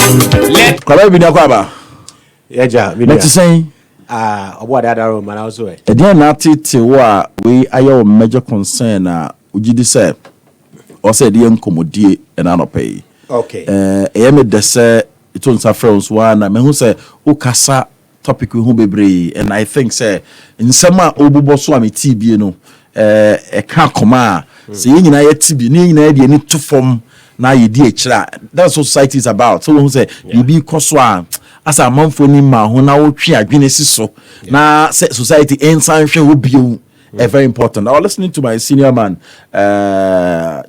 Let Kwabena Bibini Berima. Yeah, let's say what other man also. Again, not it what we are your major concern. Ujidi say or said the incommodity and anopay. Okay. I made the say it was a friends one. I mean, who say Ukasa topic with who be and I think say in summer Obuboswami TB, you know, a can't come. Saying in a TB, need to form now you DH. That's what society is about. So who say you be Koswan. As a month for Nima, who now treat Guinness so now society and science will be very important. I was listening to my senior man,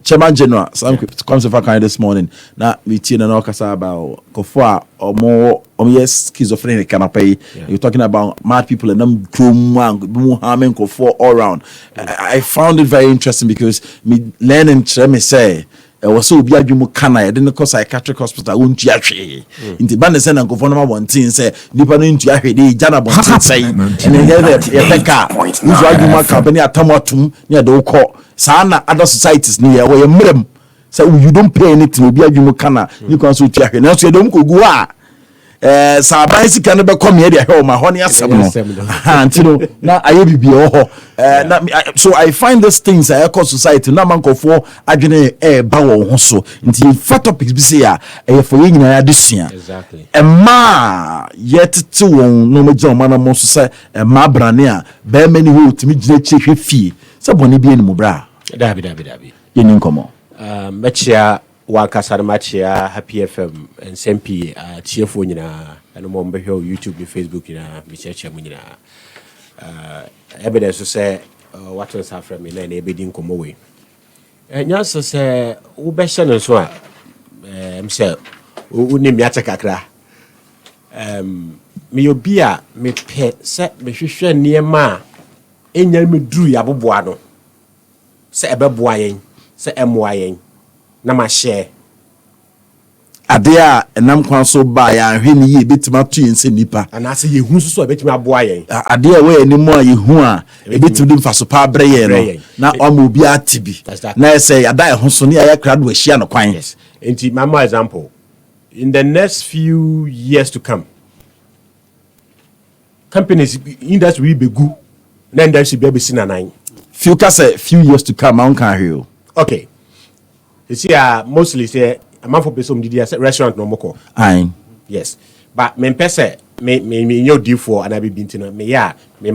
Chairman General, some comes of kind this morning. Now meeting and all about Kofua or more yes schizophrenic canopy. You're talking about mad people and them harming Kofua all around. I found it very interesting because me learning me say. Was so be adwumu kana ye de no psychiatric hospital wontu ahwe nti ba ne se na nkofo no ma wontin se nipa no ntu ahwe de jana bontin sai ene ye peka uzu adwuma ka be ne atamatum ne de ukọ saa na other societies ni ye wo ye mrem say you don't pay anything obi adwumu kana ni kon so tu ahwe na so ye dom kogu a Sabai sika no be come here dey help my honey asem no antino na aye bibi ho so I find these things eco society na man kofo adwene ba wo ho so nti fa topics bi say for yin na ya desua exactly yet to won no me jama na mo so say ma brane a be many who timi gine chehwe fie say boni bi eni mu bra dabi yin nkomo mechia wakasar machia Happy FM Nsem TF nyina eno mo mbehwe YouTube ni Facebook nyina bicheche mu nyina evidence say what was after me na ebedi nkomo we nyanso say wo be hye no so a mse uni miate kakra me obi a me pe se me hwehwe niema enya me duru ya boboa no se ebeboa yen se emoa yen na ma share adea enam kwan so ba ya hwe ni ye betima to yen se nipa ana se ye hu so betima aboa yen adea we ni mo ye hu a ebetim dim fa so pa bre ye no na o ma obi atibi na say ada ho so ne ya kra do ahia no kwan yes enti my example in the next few years to come companies industry be good na industry be sina nine few years to come on can hear okay. You see, mostly say a man for person did restaurant no more. Aye. Yes, but me pese me no deal for and I be binting me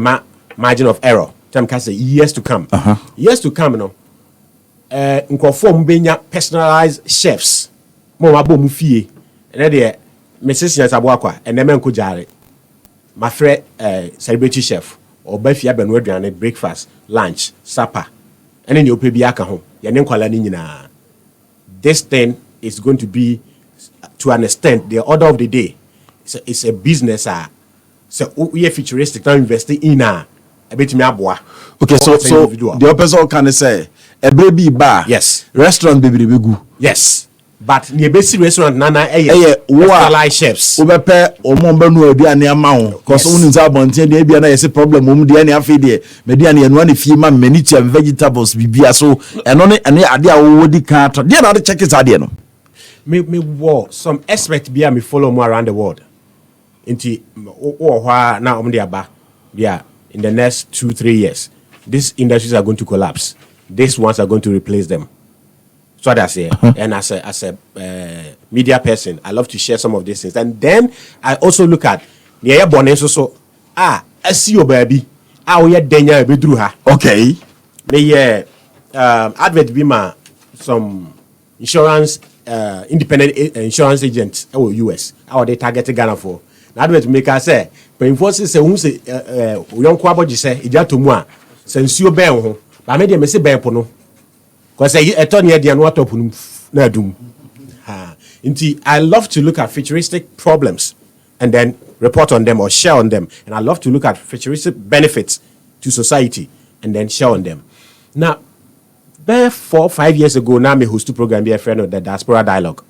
margin of error. Time can say years to come. Years to come, no. Nkwofo mbenya personalized chefs. Mo mabo mu fie. And there me sisi nsabo akwa and them enko jare. My friend celebrity chef or ba fie abenu aduane breakfast, lunch, supper. And then you pay bi aka ho. Ya ne nkwala ni nyina. This thing is going to be, to an extent, the order of the day. It's a business. So we are futuristic. Now investing in a bit more. Okay, so the opposite can say a baby bar. Yes. Restaurant baby good. Yes. But near basic restaurant nana like chefs. Obepe omombe no aduane amawo. Cause unu za bonten dey bia na yesi problem om dey na afi dey. Me dey na enu ani fie ma many and vegetables bibia so eno ne ade a wo di kan to. Dey na dey check is ade no. Me wo some expert bia me follow more around the world. Inti o hwa na om dey aba. Yeah, in the next 2-3 years these industries are going to collapse. These ones are going to replace them. So that's it. And as a media person, I love to share some of these things. And then I also look at the bonus so I see your baby. We are denya be through her. Okay. Me advert be some insurance independent insurance agents US. How they target Ghana for. Advert make us say, but enforces say who say young Kwaboji say ija to moi since you ben ho. But me dey me say ben pono. Because I turn here, they are not open. I love to look at futuristic problems and then report on them or share on them. And I love to look at futuristic benefits to society and then share on them. Now, 4-5 years ago, now me host a program, be a friend of the Diaspora Dialogue.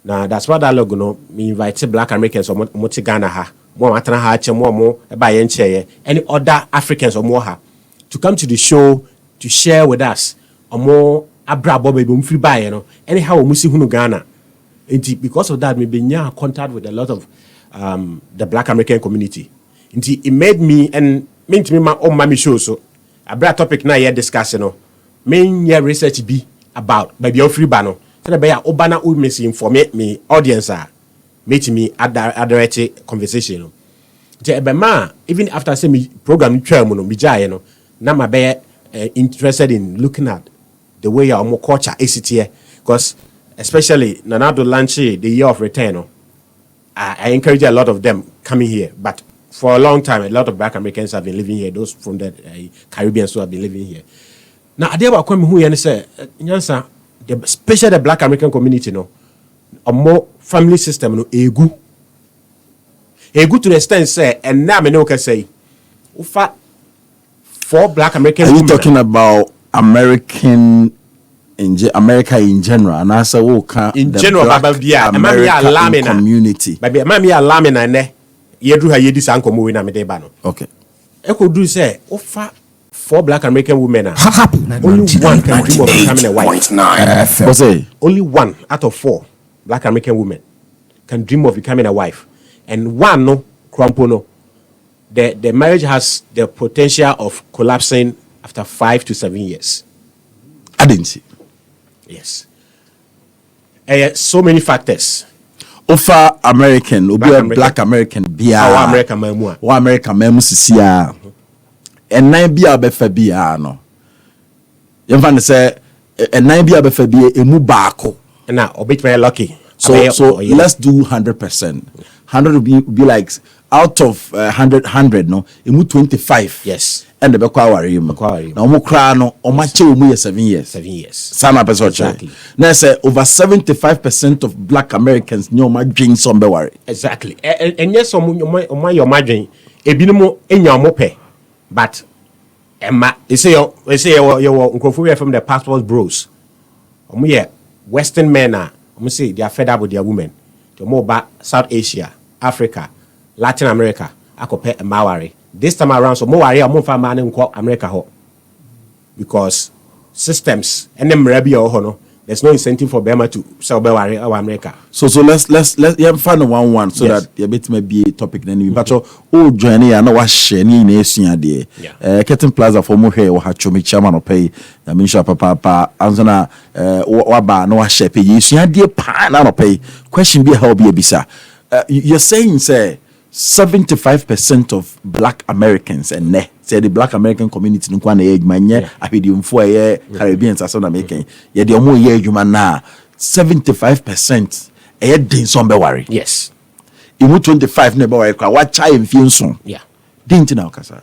Now, Diaspora Dialogue, you know, me invite Black Americans or more Ghana ha, more Matana ha, more any other Africans or more ha, to come to the show to share with us. More abrabo baby free buy, you know. Anyhow, we see Hunu Ghana. Because of that, we been in contact with a lot of the Black American community. It made me and me to me my own mommy show so a broad topic now here discussing no main year research be about maybe your free bano. So be obana who misinform me audience make me direct conversation. Even after say me program term no me jay no na ma be interested in looking at the way our culture is here because especially Nanado launch the year of return no, I encourage a lot of them coming here but for a long time a lot of Black Americans have been living here, those from the Caribbean who have been living here. Now I about come who and say especially the Black American community no a more family system no egu to the extent say and now me no can say ufa for Black American. Are you talking about America in general and as a in general American community baby mami alarming na ne yedru ha yedi san komo we na me de ba no okay e ko do say ufa for Black American women only one can dream of becoming a wife. Only 1 out of 4 Black American women can dream of becoming a wife and one no crumpo no the marriage has the potential of collapsing after 5 to 7 years. I didn't see. Yes. So many factors. Offer American, Black American, Bia, American Mamua, or American Mamusia, and 9 Bia Befabia. No, you find say, and 9 Bia Befabia, a Mubako. And now, a bit very lucky. So let's do 100%. 100 would be like out of 100, no, you move 25. Yes. And the Bekwari, now Mokrano, or my 7 years. 7 years. Sana exactly. Now say over 75% of Black Americans know my dreams on Bewari. Exactly. And yes, on my imagine a binomo in your mope, but you say you're from the passport bros. Western men are say they are fed up with their women. To more back South Asia, Africa, Latin America, I compare a Mawari. This time around, so more worry I'm for man in America ho. Because systems and them rebel or there's no incentive for Burma to sell Bewari or America. So let's find one so yes. That a bit may be a topic then but journey I know what shany nation idea. Curtain Plaza for more here or Hachomi chairman or pay Misha Papa Anzana Waba no shepe you see idea pan or pay question be how be a bisa. You're saying say 75% of Black Americans and say the Black American community no kwana ye manye ahwedium fo ye Caribbeans aso na making ye de omo ye adwuma na 75% e din so be worry. Yes. Imu 25 na be worry kwa wa cha mfie nso. Yeah. Dinti na okasa.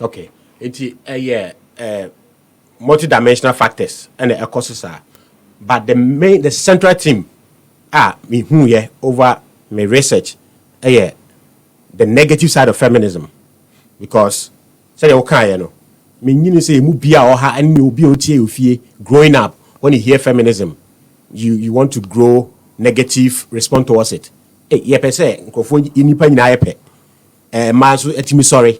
Okay. Enti multidimensional factors and the causes are but the central theme me who ye over my research the negative side of feminism because say you can no me say mu bia or ha and you be otie growing up when you hear feminism you want to grow negative respond towards it ye per se nkofo nipa nyina ye pe ma so etimi sorry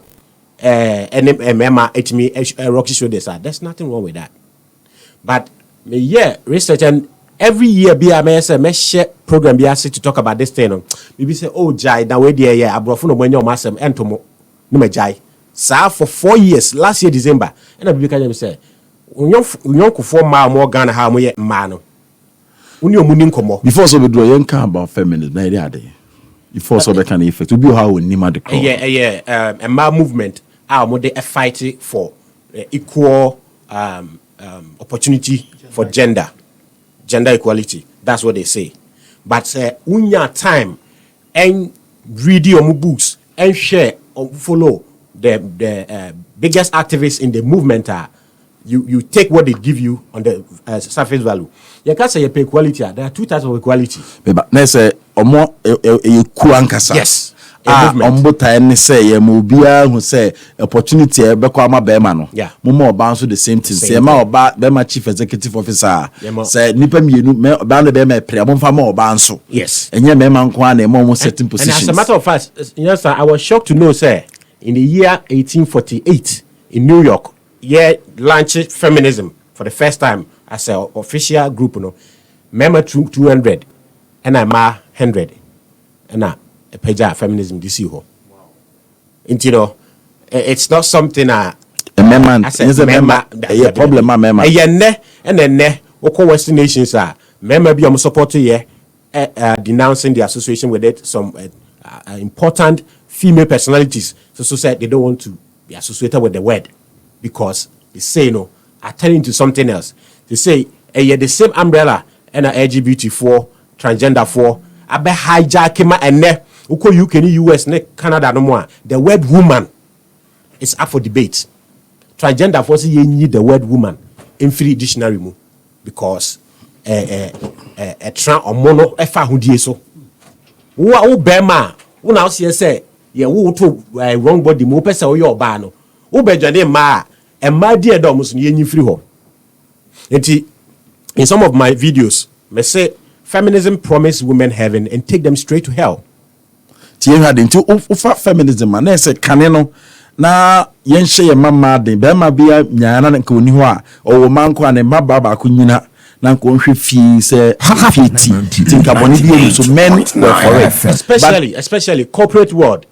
mema etimi rocky shoulders there's nothing wrong with that but me research and every year be a me share program be asked to talk about this thing maybe say oh jai that way there abrofo no manya o masem entomo no me jai sa for 4 years last year December and I be can say unyon kufo ma mo Ghana ha mo ye ma no uni omuni nkomo before so be do yen kan about feminism na ide ade before so be can effect we be how we nima de call a ma movement mo dey fight for equal opportunity for gender equality. That's what they say. But unya time and read your books and share or follow the biggest activists in the movement you take what they give you on the surface value. You can't say you pay equality. There are 2 types of equality. But let's say omo kuankasa. Yes. Ombuta any say ye mo bia who say opportunity e be kwa ma be ma no mo oba so the same thing say ma oba be ma chief executive officer say nipa mienu me oba no be ma pre mo fa ma oba nso yes enye me ma nko na mo certain positions. And as a matter of fact, yes sir, I was shocked to know say in the year 1848 in New York launched feminism for the first time as an official group, Mema 200 and I'm 100 and a page feminism this year. And you know, it's not something a member a problem and then Western nations are member be supporting denouncing the association with it, some important female personalities so said they don't want to be associated with the word because they say no are turning to something else. They say the same umbrella and LGBT4 transgender 4 abe hijack ma ene uko UK ni US ne Canada no more the word woman is up for debate. Transgender 4 say you need the word woman in free dictionary mu because tran omono efa hodie so wo bema wo na say say ye wo to wrong body mo pese wo ye oba no wo bedwane ma e ma die do mo so ye nyi free ho. Enti in some of my videos me say feminism promise women heaven and take them straight to hell. Tie hade nti ufa feminism na say kane no na yen hye mama den be ma bia nyaana nka oni ho a o manko ane maba ba ko nyina na nko nhwe fi say fiti tinka boni bi so men were correct especially corporate world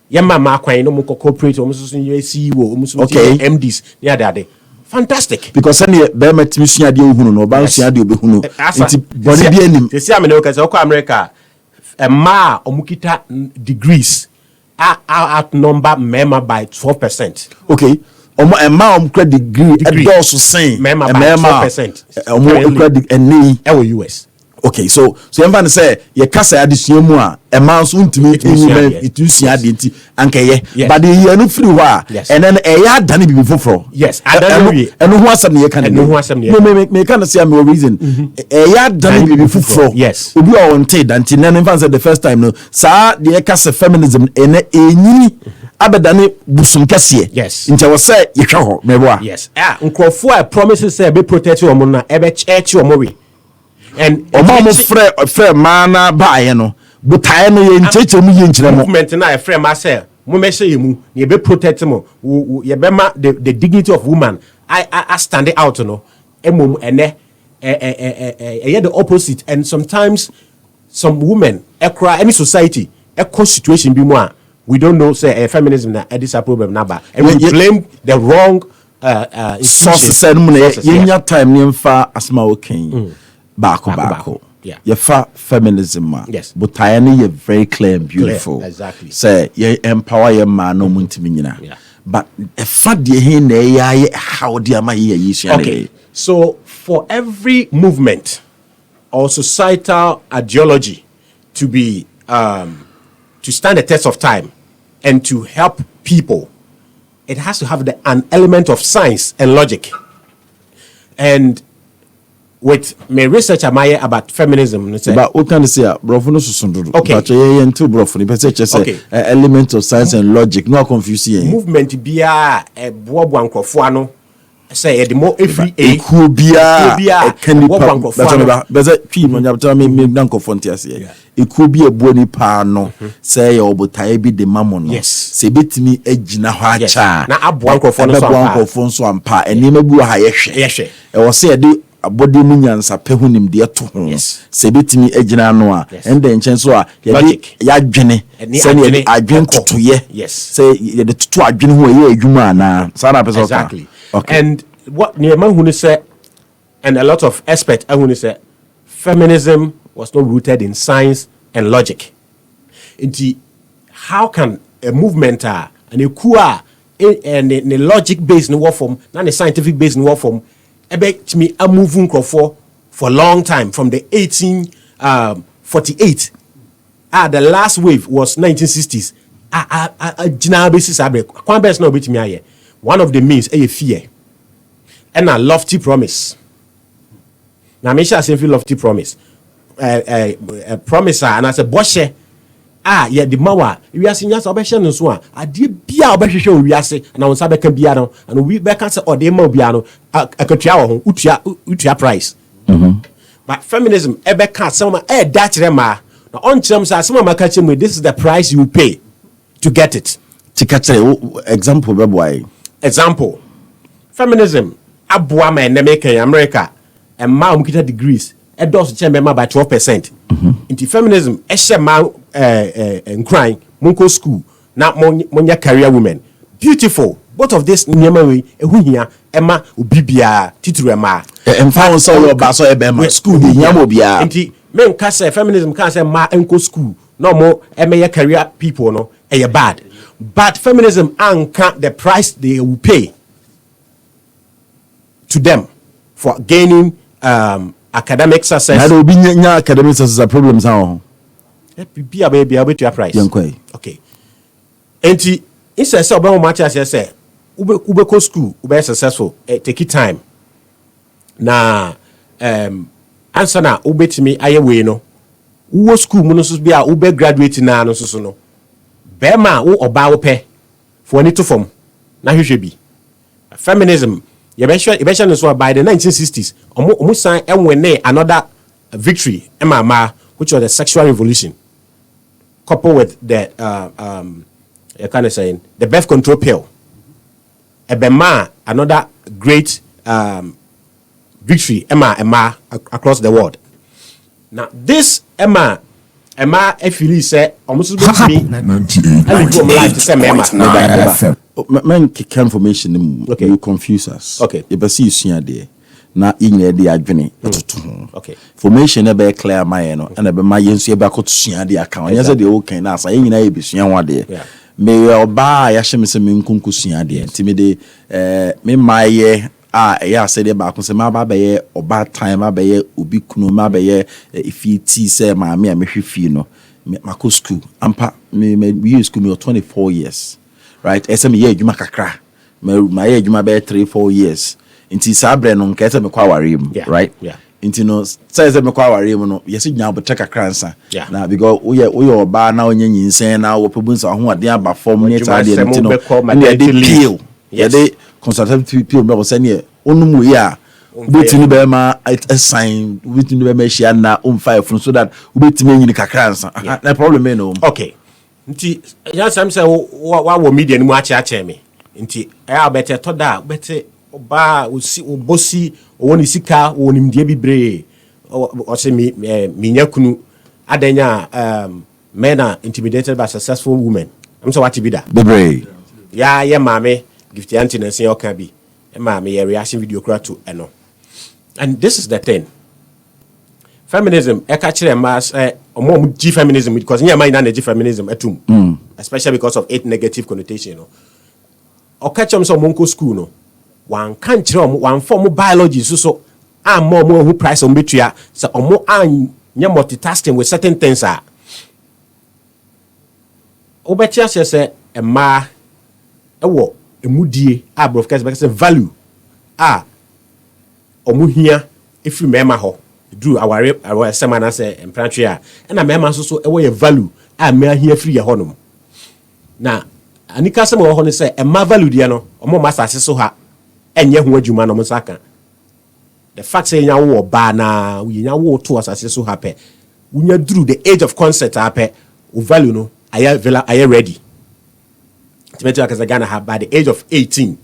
yen mama kwan no mo corporate o mo so CEO o mo so MDs near that fantastic because any be ma timi sua de ohunu no ba sua de obehunu nti boni bi anim they see amene o ka say America ma omukita degrees outnumber member by 12%. Okay. Credit degree also saying member by 12%. Credit and US. Okay, so everyone say ye kasa addition mu a so ntimi itu sia de nti anka ye but ye no free wa and then ya dane bibi foforo yes eno ho asem ne ye kan me kan say am reason ya dane bibi foforo yes obi o wonte danti na nfa say the first time no sa de kasa feminism ene enyini abedane busum kase yes nti wo say ye hwe ho meboa yes nkrofo a promises say be protect omo na e be church omo we and omo frɛ mana baaye no butaye no ye ncheche mu ye nkyere mo movement na frɛ ma say mo me say mu ye be protect mo ye be ma the dignity of woman I stand out no emom ene the opposite and sometimes some women any society situation bi mo a we don't know say feminism na this a problem na ba and we blame the wrong sources said mo ye time ni mfa asma okay Bako. Yeah. Your feminism, yes. But I you're very clear and beautiful. Clear, exactly. Say you empower your man no muntimina. Yeah. But if how dear my year okay. So for every movement or societal ideology to be to stand the test of time and to help people, it has to have an element of science and logic. And with my research about feminism, but what can you say? Brofo no susundudu. Okay. But you into brofo. You say element of science and logic. No confusing. Movement be a boabu ankrofo say the more every could be a candy pump. But that team when you tell me nankofo ntiase. It could be a boni pa no. Say obotaye bi de mamon. Yes. Say bitimi ejina ho acha. Na abo ankrofo so ampa. Eni mebu ha yehwe. Yehwe. E wo say abode mu nyansa pehunim de to ho se betimi agina no a ende nchen so a ya dwene se ne adwen totoye se ye de toto adwene ho ye adwuma na sana person exactly okay. And what Niema Hunu said and a lot of experts Hunu said feminism was not rooted in science and logic. Inti how can a movement and a kua and the logic based in what form not the scientific based in what form about me a moving for a long time from the 1848. The last wave was 1960s. General basis one of the means a fear and a lofty promise. Now, me shall say lofty promise. A promise and as a boshe. Yeah, the mawa. We are seeing us obession and so on. I did be our obession. We are saying, and I was a piano, and we back answer or demo piano. A cotriao, utia price. But feminism, ebe can't some that rema. Now, on terms, some of my catching with this is the price you pay to get it. To catch example, why? Example, feminism. Abuama and America, and ma umkita degrees. does chamber by 12%. Into feminism, and crying, Munko school, now Monya career women. Beautiful. Both of this Nyamawi, Emma, Ubibia, Titurema. And found so your basso ebema school, Yamobia. Inti, men can say feminism can't say ma enko school. No more, career people, no, bad. But feminism can't the price they will pay to them for gaining academic success. There will be no academic success problems now. Be a bit your price. Okay. Enti instead of about much as I say, ube school, ube successful, take it time. Na answer na ube to me aye we no. Ube school monosus be a ube graduate na no so no. Bema wo oba wo pe for any to form. Na hwe bi. Feminism eventually so by the 1960s omo san enwene another victory emama which was the sexual revolution coupled with the you kind of saying the birth control pill. Ebema another great victory Emma across the world. Now this Emma Efili say almost be I live my life to say Emma. Man kick information okay. You confuse us. Okay. You see you see there. Na inye de adwene etoto. Okay. Formation e be clear my no and e be my yensu e be akotosua de aka. Onye say de o kan na asa nyina e besua wa de. Me oba ya hye me se me nkonkosua de. Ntimi de me maye ya say de ba ko se ma ba be ye oba time ma be ye obi kunu ma be ye ifi ti say ma me hwe fi no. Mako school. Ampa me use school me 24 years. Right? Ese me ye adwuma kakra. My ye adwuma be 3-4 years. Inti sabre no nka ese me kwa ware mu, right? Yeah. Inti no say me kwa ware mu no yesi nya bo teka kransa. Na because we oba na onye nyinsen na wo pobunsa ho ade aba form ne ta de inti no. And they peel. Yes. They consultative peel me say ne onum we a ubetini be ma assign ubetini be ma hia na 5 so that ubetini nyini kakransa. Na problem me no. Okay. Nti ya sam say wa media ni mu ache me. Nti e better to da better oba obosi woni sika woni mdie bibre o se mi nyakunu adanya men are intimidated by successful women. I'm so what be that bibre ya mame gift auntie na sen oka bi mame ya reaction video kra to eno. And this is the thing, feminism e ka kire mas omo G feminism because nya man na G feminism atum especially because of its negative connotation no o ka chom so monko school no one can't one form of biology so I'm more who price on betria so more multitasking with certain things are obetia say a ma ewo emudie broadcast because value omu hia if you remember ho drew our semana say emprantia and a mema so ewo value me hia free ya honom na anika sem wo ho ne say e ma value dia no omo masase so ha enye ho adwuma no msaka the fact say nya wo ba na nya wo to asase so happy unya through the age of consent happy o value no are ready to make as a Ghana have by the age of 18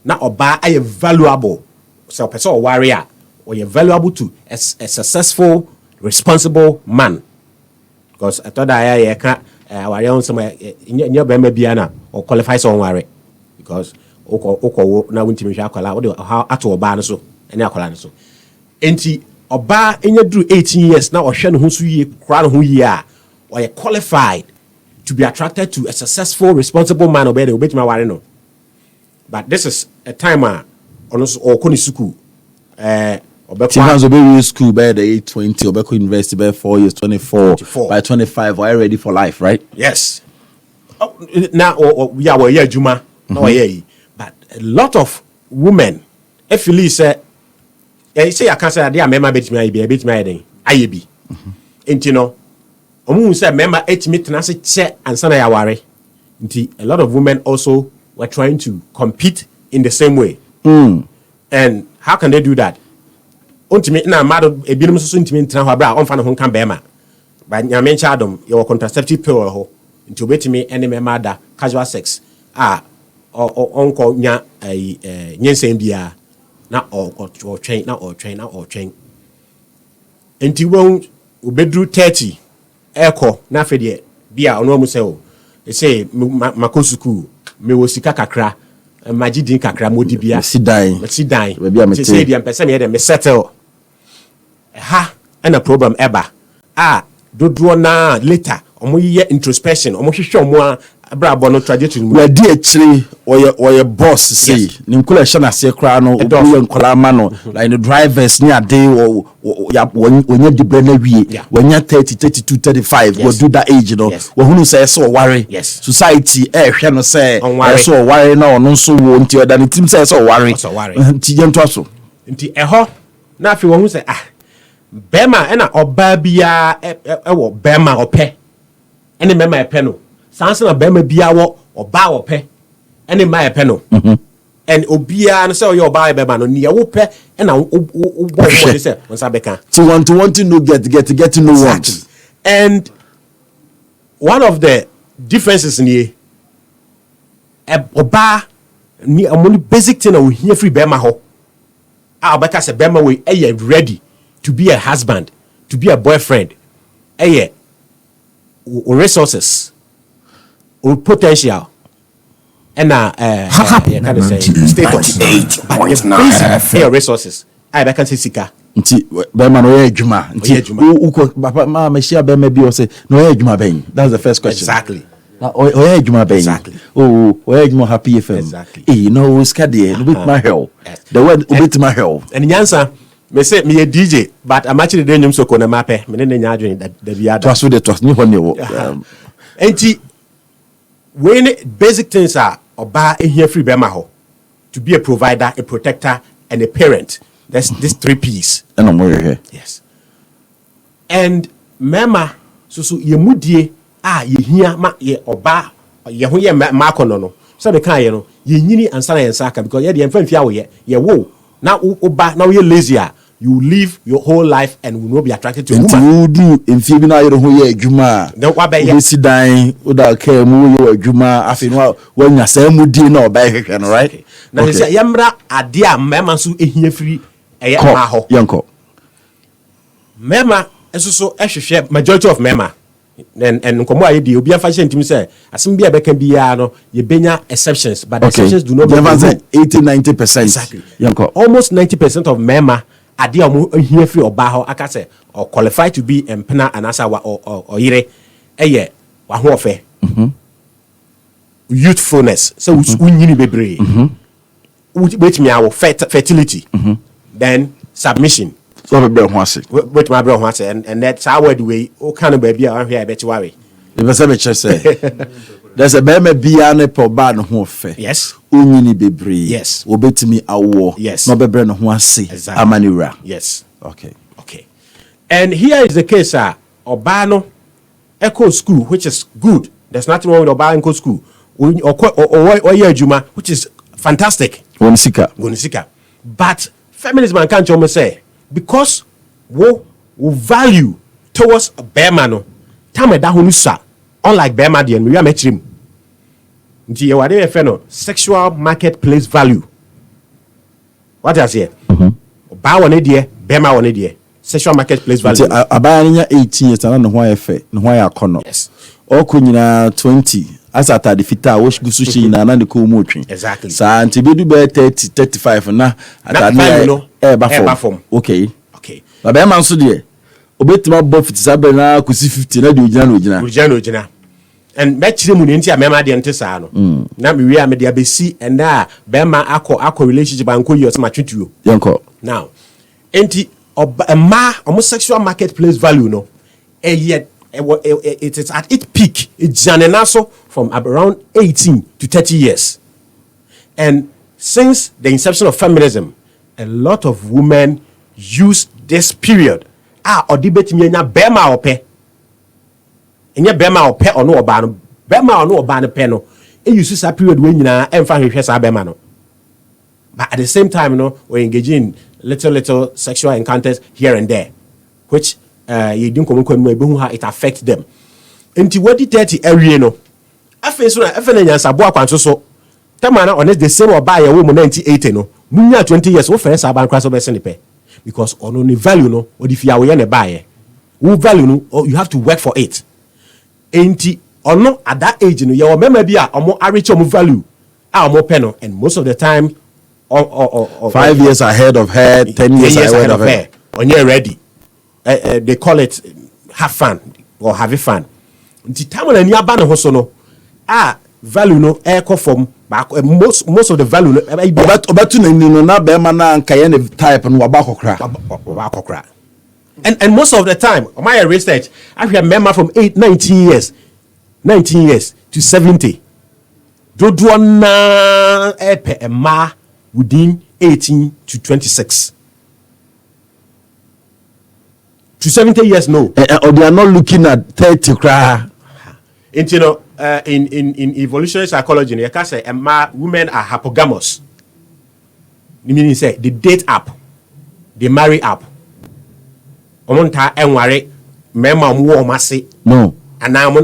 na oba are valuable so person or warrior or you valuable to a successful responsible man because I thought I can warrior on some in your bema biana or qualify so warrior because oko na wintimi hwa akwala wo de ato oba no so ene akwala no so enti oba enya duru 18 years na ohwe no ho so yie kra no ho yie a or you qualified to be attracted to a successful responsible man obey the obetima ware no. But this is a time ono or koni suku Timans obey school by the age 20 obeko university by 4 years 24 by 25 are ready for life, right? Yes. Now we are here juma no here. But a lot of women, if you say I can't say they are member bet me den ayebi. Enti no, omu say member etimi na se che ansa na ya ware. Enti a lot of women also were trying to compete in the same way. And how can they do that? Ontimi na mado ebinom so ntimi ntra ho abra onfa ne ho kan bema. Ba nyame ncha adom your contraceptive pill ho. Enti obetimi ene member da casual sex. Onko nya Nsem bia na or train. enti won obedru 30 eko na afede bia ono mu se o say makosuku me wo sika kakra magidin kakra modi bia si dan bia me say dia pese me dey me settle ha na problem eba dodo na later omo ye introspection omo hwehwe omo abrabo no trajectory mu we di akiri oye boss say ni nkula hye na se kra no obuye nkola ma no like the drivers ni ade wonya dibre na wie wonya 30 32 35 we do that age no we hunu say so worry society hwe no say so worry na ono so wo nti oda ni tim say so worry nti ye nto so nti eho na afi wo hu say bema na oba bia ewo bema ope ene mema epe no sanse na bema bia wo oba ope ene ma epe no and obia no say oyo oba bema no ne wo pe na wo say onsa beka to want to know get to know what. And one of the differences in oba ni amoni basic thing na we hear free bema ho abeka say bema we ready to be a husband, to be a boyfriend, resources, or potential, and kind of say status, but resources. I can say sika. Nti bema no ejuma. Nti uko papa ma meshia bema bi o say no ejuma ben. That's the first question. Exactly. Ejuma ben. Exactly. Ejuma happy FM. Exactly. You know skade no bit my hell. The word bit my hell. And nyansa me say me a DJ, but I'm actually doing nyum soko na mape. Me ne nya adwene da bia da. Trust ni hone wo. Enti when basic things are oba ehia free bema ho to be a provider, a protector, and a parent. That's these 3 P's. And I'm here. Yes. And mema so ye mudie ye hia ma ye oba ye ho ye ma kono no. So be kan ye no ye nyini ansa na yensaka because ye de mfamfia wo ye wo na oba na you lazy you live your whole life and will not be attracted to a woman. You do in Phoebe na you ho ye adwuma. Then what be ye sit down oda care mu ye adwuma afi no when ya say mudi na oba hwehwe no right. Na say yamra ade a mema so ehia firi eye ma ho. Yanko. Mema eso ehwehwe majority of mema and nkomo aye di obi afa hye say asem bia beka bia no ye benya exceptions but the exceptions do not never say 80-90%. Exactly. Yanko. Almost 90% of mema ade omo ehia firi oba ho aka say or qualified to be empena anasa or yire eye wa ho ofe. Youthfulness so unyini bebre. Which me our fertility. Then submission. So be bro ho ase. Which my bro ho ase and that's how the way o kind of baby I here bet you worry. If say there's a bema bia ne po ba no ho fe. Yes. Unyini bebre. Yes. Obetimi awo. Yes. No bebre no ho ase. Amanira. Yes. Okay. And here is the case oba no echo school which is good. There's nothing wrong with oba in school. Or adwuma which is fantastic. Gonisika. But feminism can't almost say because we value towards bema no time da honu sa unlike bema de we are metrim nti ye wade e fe no sexual marketplace value what I say ba won de bema won de sexual marketplace value abaya nya 18 years na no ho ayefe no ho ayakono yes oko nyina 20 as atade fita wo gusu shi na de ko mu otwe exactly sa nti bedu be 30 35 na atade no ba form okay ba man so de obetima bo fit sabe na kusi 50 na de ogina and matchire mu nti a mema de nte sa no na me wi a me de abesi and na be ma akọ relationship anko yi osema twetwo yanko now enti ma homosexual marketplace value no it is at its peak it's so from around 18 to 30 years and since the inception of feminism a lot of women use this period or debate me nya bema ope enya bema ope ono oba no bema ono oba no pe no e use that period when nyina emfa hwehwe sa bema no but at the same time we engage in little sexual encounters here and there which you didn't come kwanu how it affect them enti what 30 area no afen so na afen nya sabo akwanso so tamana on the same oba ye wo mu 1980 no munya 20 years wo fere sa ban kwaso be se ne pe because on the value no or if you are we buy who value no or you have to work for it. Ain't or no at that age no you remember be a more rich value more penal and most of the time or 5 years ahead of her, 10 years ahead of her. When you're ready, they call it have fun or have a fun. The time when you ban a no value no air from most of the value but no na be man na nkaye type no wabakokra. And most of the time, my research, I remember from 19 years to 70. Do na a ma within 18 to 26. To 70 years, no. Or they are not looking at 30 cry. And you know, in evolutionary psychology, you can say women are hypogamous. Meaning say they date up, they marry up. Omonta enware mema mo mase. No. And now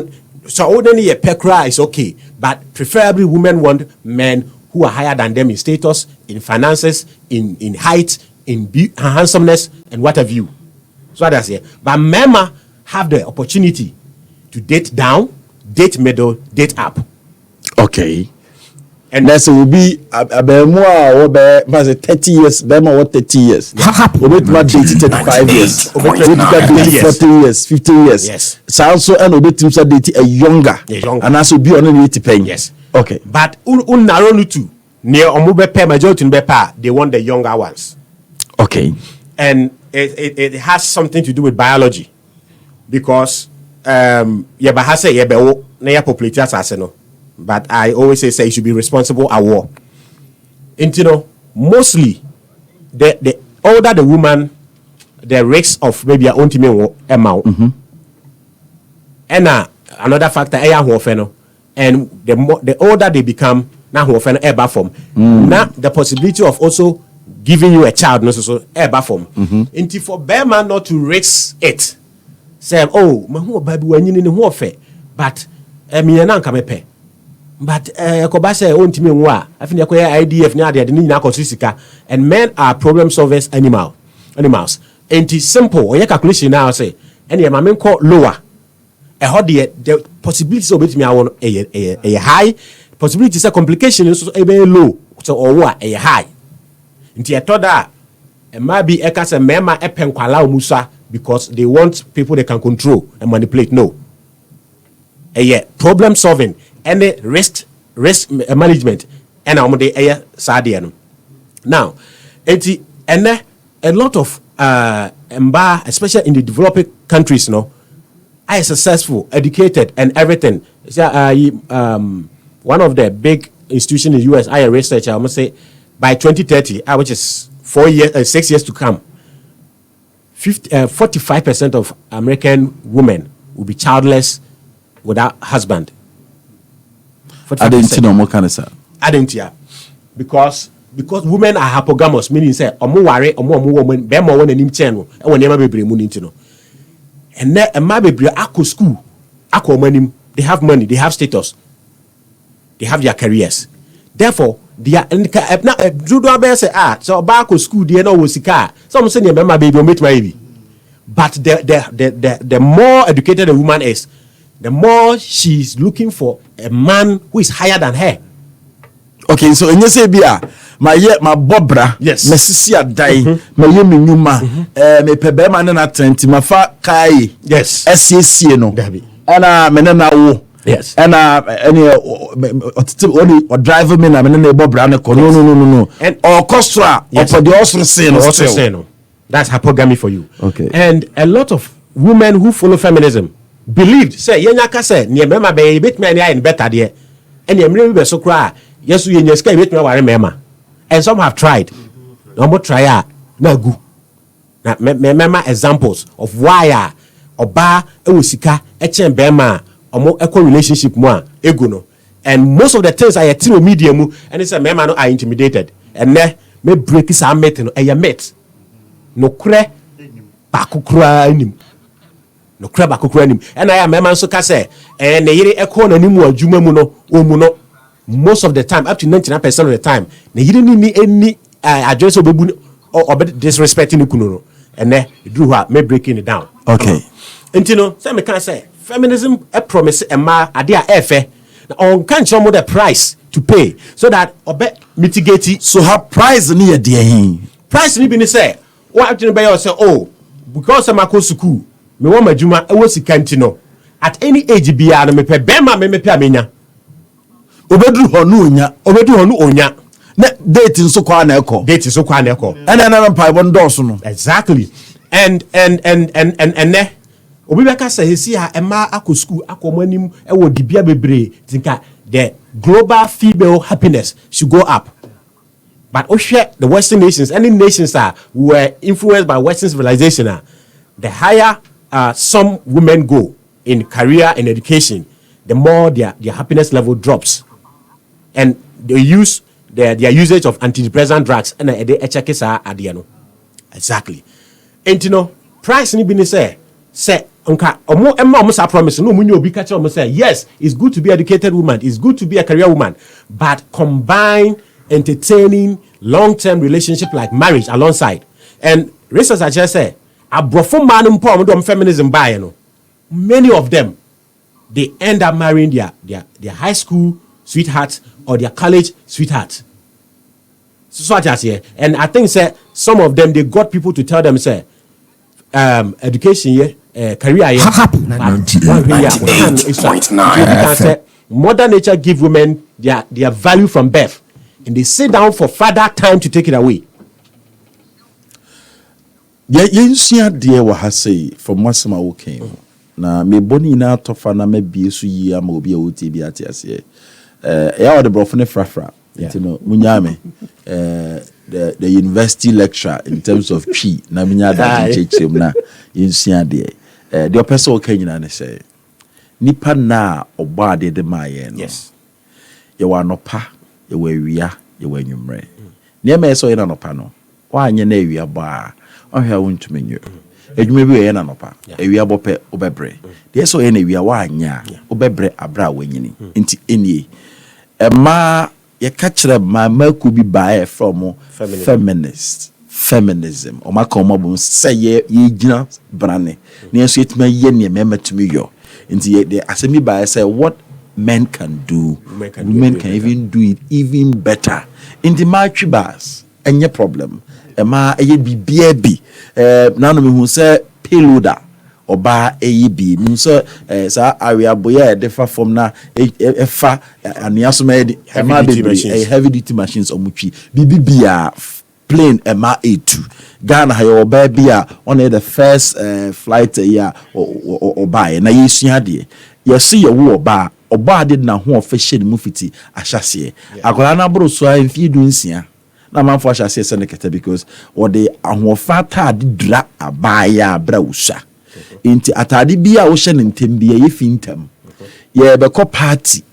so ordinary a pekra is okay, but preferably women want men who are higher than them in status, in finances, in height, in handsomeness, and what have you. So that's it. But men have the opportunity to date down, date middle, date up. Okay. And that's will be a more 30 years, more 30 years. With my 35 years, 40 years, 50 years. Yes. Sounds so and obey teams are dating a younger. And also be on a paying. Yes. Okay. But narrow to near omube pay majority bepa, they want the younger ones. Okay. And it has something to do with biology. Because yebahase yebewo na ya populate as no. But I always say you should be responsible at war. And you know, mostly the older the woman, the risk of maybe her own team amount. And another factor, and the older they become, now who form. Now the possibility of also giving you a child, no so ever form. Until for bear man not to risk it, say, oh, my who baby when you in the but me and come but kobase on timi nwa afini akoya IDF ni ade ni nyina akosisika and men are problem solvers animals and it simple oye calculation now say any ma men call lower the possibilities of it me awon a high possibility say complication so e be low so owo a high nti etoda e ma bi e ka say mema e penkwala omusa because they want people they can control and manipulate no problem solving and the risk management and I'm the air sadian. Now, and a lot of especially in the developing countries, no, are successful, educated, and everything. One of the big institutions in the US, I research, I must say, by 2030, which is 6 years to come, 45% of American women will be childless without husband. I didn't know more kind of stuff. I didn't because women are hypogamous, meaning say omo ware omo woman be mo won anim chen no e won nema bebre mu nti no. And na ma bebre akọ school, akọ omanim, they have money, they have status. They have their careers. Therefore, they are na do be say so ba akọ school dey no wo sika. Some say na ma baby o meet my baby. But the more educated a woman is, the more she's looking for a man who is higher than her. Okay, so you say bia my bobra, yes, my sisi adai, my yemi nyuma, me pebe man na trenti, my fa kai, yes, SCC no, and menena wo, yes, and only or driver me na menena bobra no, and orchestra, or for the also no. That's hypogamy for you. Okay, and a lot of women who follow feminism believed say yenyaka say ne mema be bit me any better there and ye mre be so kra yesu yenya ska bit me ware mema and some have tried no more try na gu na mema examples of why oba ewusika echen be ma omo eco relationship mu a egu no and most of the things I tell media mu and say mema no are intimidated and me break is a met no e met no kure bakukura anim no crab akokoranim and I am man so ka say and the yire ekọ na nimu adwuma mu no omu no most of the time up to 99% of the time na yire ni any address obebu or disrespecting the kuno, and then drew her, me breaking it down. Okay. And you know, some can say feminism a promise and ma adia efe on can show the price to pay so that obe mitigate it. So her price near dear Price ni be say what you buy say oh because I'm a school me want my juma e was no at any age bia no me pe bema me pe amenya obedu honu onya na date nso kwa na ekọ and na mpa ibon dọọso no exactly and ne obi beka say he see ema akọ school akomanim e wo dibia bebre tinka the global female happiness should go up. But the Western nations, any nations were influenced by Western civilization, the higher some women go in career and education, the more their happiness level drops. And they use their usage of antidepressant drugs and they check exactly. And you know, price ni bini say unka omo promise no munyo obi catch omo say yes, it's good to be educated woman, it's good to be a career woman, but combine entertaining long-term relationship like marriage alongside. And research I just say abrofo man mpo feminism buy no, many of them they end up marrying their high school sweetheart or their college sweetheart. So I just here, and I think say some of them they got people to tell them say education career here. Mother nature give women their value from birth, and they sit down for further time to take it away. Yeah, you see a dear what I say from what some came. Na me boni na tofa na me bi so yi ama obi a oti bi ate ase. Ya the brofone frafra. You know, munyame the university lecturer in terms of chi na minya da chechim na yinsia de the person okay nyina ne say nipa na oba de maye no yes ye wa nopa ye wa wia ye wa nwumre ne ma so ye na nopa no wa anye na wia ba ohia wontume nyo edwuma bi ye na nopa ewia bope obebre de so ye na wia wa anya obebre abra wanyini nti enie ma ye kachre ma ku bi bae from feminism o ma ko mo bun say ye gina brane ne so etima ye ne mema tumi yo nti the asemi bae say what men can do women can even do it even better in the match bars any problem ma ye bibia bi na no me hu say payloader oba eyibi nso sa area boya defa from na efa aniaso ma heavy duty machines omutwi bibia plane ma A2 Ghana ha oba bia on the first flight here oba na yesua de yesi ye wo oba de na ho official mu fiti ahyase akola na bro so amfi du nsia na manfo ahyase se ne kete because or the ahofa ta de dra abaya bra usa inti atade bia wo hye ne ntem bia ye fintam ye be ko party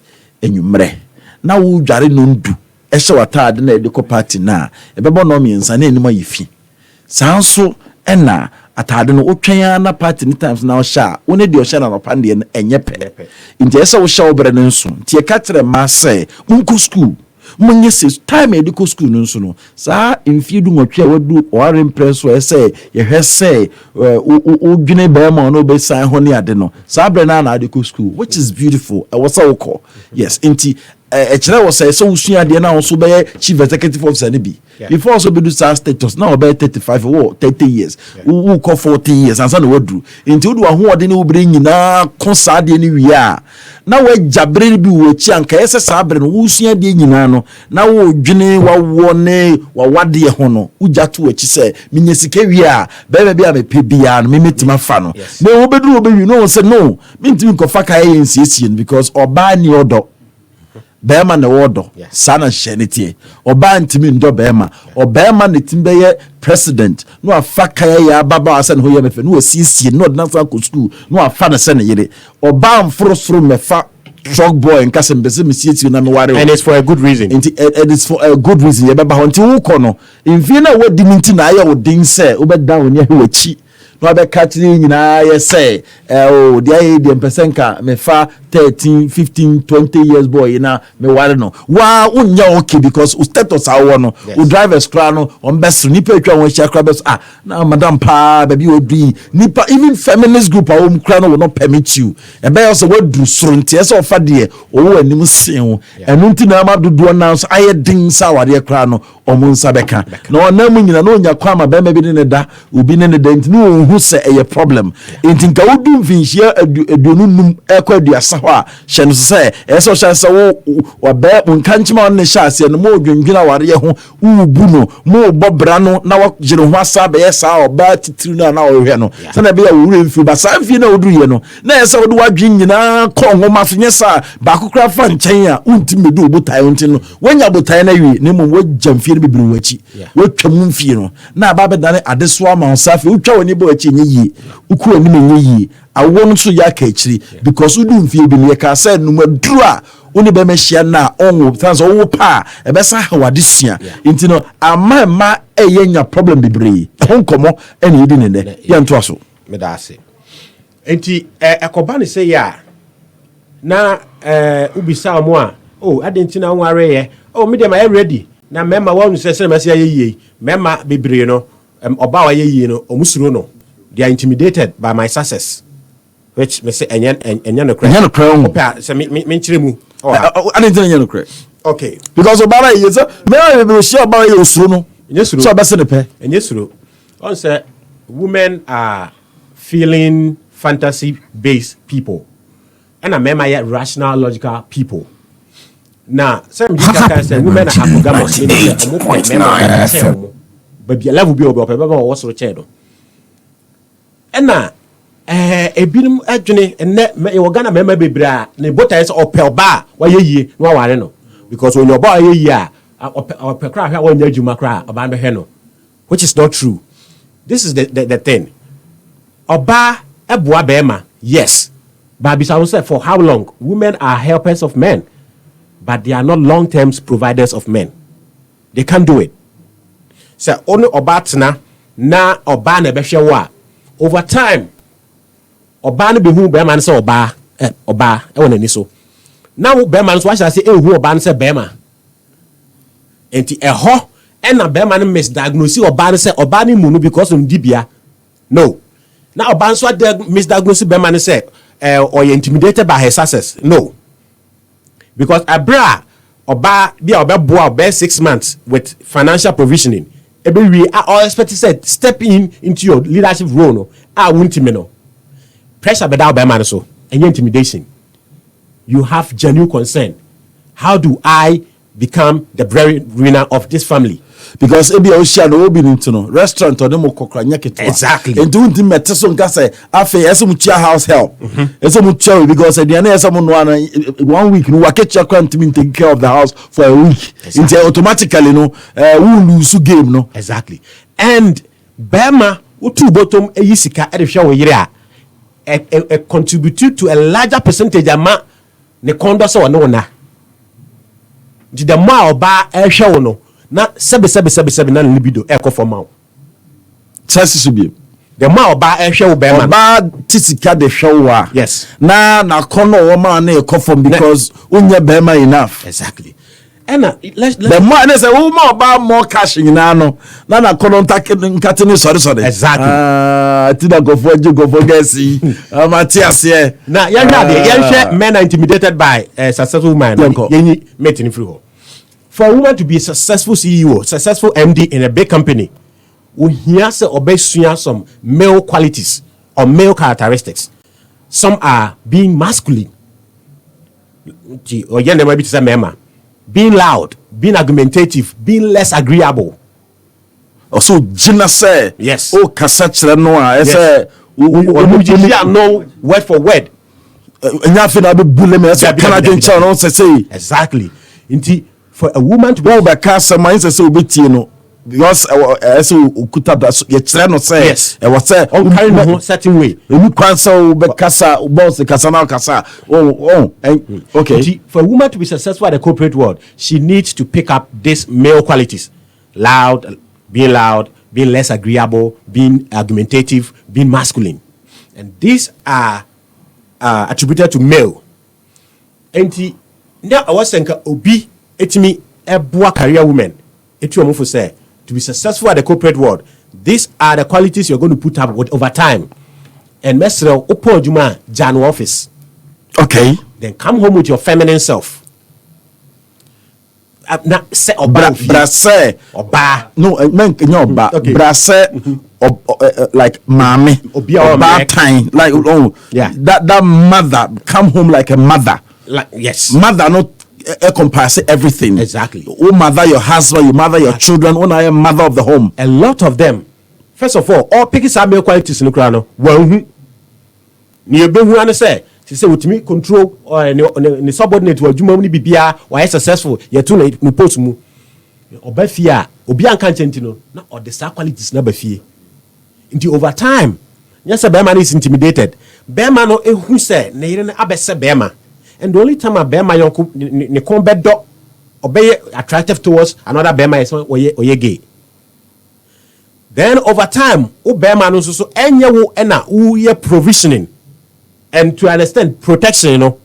enwumre na wo dware no ndu ehye watade na de ko party na e be bo no miensa na enima yifi sanso ena atade no otwen na party ni times na wo sha wo ne de o sha na no pande enye pe inti ese wo sha wo bre ne nso ti e ka tere ma say munko school munye se time medical school no nso no sa mfie du nwotwe wadu or impress we say ye hwe say o dwene be ma no be san ho ne ade no sa bre na medical school which is beautiful e was so call yes inti kire wo say so usua de na so be chief executive officer ne bi before so be do sa status na be 35 or 30 years who call 40 years and so no wadu inti wo do ho ode ne wo bre nyina ko sa de ne wi a na we jabre bi wo chi anka ese sa bre no usua de nyina no na wo dwene wa wone wa wade ho no ujatu achi se menye sika wi a bebe bia me pe bia no me metima fa no na wo beduru wo be wi no say no me ntimi ko fa kai nsiesie because oba ni odo bema na wodo sana sheniti oba ntimi ndo bema obema ne timbe ye president no afaka ya baba asan ho ye mefe no asiesie no na fa ko school no afa na se ne yire oba mforosoro mefa truck boy nka se mbese mesietie na me ware and it's for a good reason it is for a good reason ye beba ho nti wo ko no mfi na wodi minti na aye wodin se obeda woni ahe wachi no be catch ni nyina ye say oh dey dey person ka me fa 13 15 20 years boy na me ware no wa unya okay because u status awo no u drivers kra no on best nipa atwa won hia kra best na madam pa baby odui nipa even feminist group awo kra no will not permit you e be also we do sronti e so ofa de owo anim sen enu nti na ma dodo na so aye din sa ware kra no omo nsa beka na onam nyina na onya kwa ma be ma bi ne da obi ne da nti no hu se e problem nti nka wodu mfinhia aduonum ekwa aduasa ho a hye no se e so hye se wo be nka nchima on ne hye ase no mo dwendwena ware ye ho ubu no mo bobra no na wo gire ho asa be ye sa oba titiri na wo hwe no se na be ya wure mfi ba sa mfi na wodu ye no na ye se wodu wadwen nyina ko ho ma so nye sa ba kokra fa nchen a unti medu obutai unti no wanya botai na wi ne mo wajam fie no bibiri wachi watwam mfi no na ba be dane adeso ama safi utwa woni bo wachi nye yi uku ani menye yi awo no so ya ka akiri because udu mfie bi ne ka sa numa duru a oni be mehia na onwo tanso wo pa e be sa hawade sua nti no ama eyenya problem bibiri honkomo ene yidi ne ne ya nto aso me da ase enti ekoba ne se ya na ubisa mo a oh adentina nware ye oh me dem are ready na mema wonu se me se ayeye mema bibiri no oba wa yeye no omusuro no they are intimidated by my success which me say enya no cry opa se me nchiremu adentina enya no cry okay because obara yeye so mema bibiri shi obara ye osuro no enyesuro so obese ne pe enyesuro on say women are feeling fantasy based people and a mema yet rational logical people. Now, some can say women are monogamous, meaning but your level be over what's the channel. And now, a binum adjune and net you're gonna remember be bra, the butter is or per bar, why ye, no, I don't know. Because when you're by a year, or per crack, I won't you macra, a band of heno, which is not true. This is the thing. Oba a boa bema, yes. But besides, for how long? Women are helpers of men. But they are not long-term providers of men. They can't do it. So only obatna na oba na behwe wa. Over time, oba no be hu be man say oba e wona ni so. Now be man so wa say e hu oba no say be man. Enti eho e na be man misdiagnose oba no say oba ni mu no because of dibia. No. Now oba so misdiagnose be man say or you intimidated by her success. No. Because abra oba be boa 6 months with financial provisioning. We are expected to step into your leadership role. No, I won't no. Pressure without by man so and intimidation. You have genuine concern. How do I become the breadwinner of this family? Because ebi ocean obi into no restaurant or dem kokra nyaketwa exactly and do nti meteso nka say afa esem chia house help esem chia because the na esem no 1 week no wakecha kwant me take care of the house for a week into automatically no we lose game no exactly and bema utu bottom eyisika e de hwe wo yire a contribute to a larger percentage ama ne kondo so no na the more oba e hwe wo no na sebe na libido eko for maw chasi subi the ma oba ehwe wo be man oba tisika de hwe yes na kono wo ma na eko for because unya be man enough exactly and let's the more na say wo ma oba more cash nyina no na kono nkate ni sorry exactly ti da go for gesi amatiase na yan men are intimidated by successful man yen meeting free ho. For a woman to be a successful CEO, successful MD in a big company, we hear some male qualities or male characteristics. Some are being masculine, being loud, being argumentative, being less agreeable. Also, Gina say, yes. Oh, Cassatra Noah, say, no word for word. Exactly. For a woman to be cast mind say obeti no because as okuta da ye kire no say yes e was say on carry no certain way emi kwansa be kasa boss kasa na kasa okay for a woman to be successful at the corporate world she needs to pick up these male qualities being loud being less agreeable, being argumentative, being masculine. And these are attributed to male. And now I was saying, Obi, etimi ebua career women, etu say to be successful at the corporate world. These are the qualities you're going to put up with over time. And Mesro Upo Juma Jan office. Okay. Then come home with your feminine self. Now say oba brase oba. No, men oba. Brase like mommy oba time. Like yeah. That mother come home like a mother. Like yes. Mother not encompass everything. Exactly. Oh, mother your husband, you mother your children, oh, I am mother of the home. A lot of them. First of all picking some male qualities in the crown. Well, near Behuana say with me control or any subordinate to a Jumani Bibia or successful, yet to no post mu. Obefia, Obian Cantentino, not or the star qualities never fear. Into over time, yes, a Bearman is intimidated. Bearman no who said, Nayan Abessa Bearma. And the only time a Bearma ne combat dog obey attractive towards another Bearma is or ye gay. Then over time, Bearman also enya wo ena who ye provisioning. And to understand protection, you know,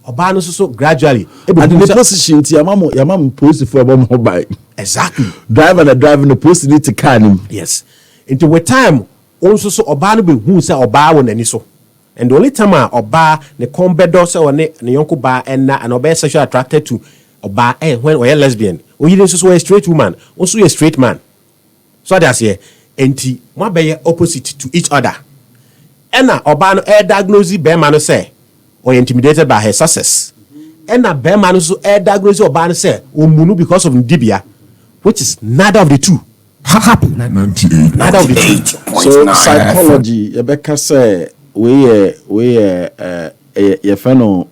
Obano so gradually. And the position, Yamam post for a mobile. Exactly. Driving the post need to can him. Yes. Into a time, also so Obano be who say Oba on any so. And the only time Oba the combat dosa or ne yonko bar and Oba sexually attracted to Oba when we're lesbian. Or you also a straight woman, also a straight man. So that's here. And one be opposite to each other. Ena Obano diagnose Bearman say or intimidated by her success. Ena Bearman so diagnose Obano say munu because of Ndibia, which is neither of the two. Neither of the two. So psychology, Rebecca say we fellow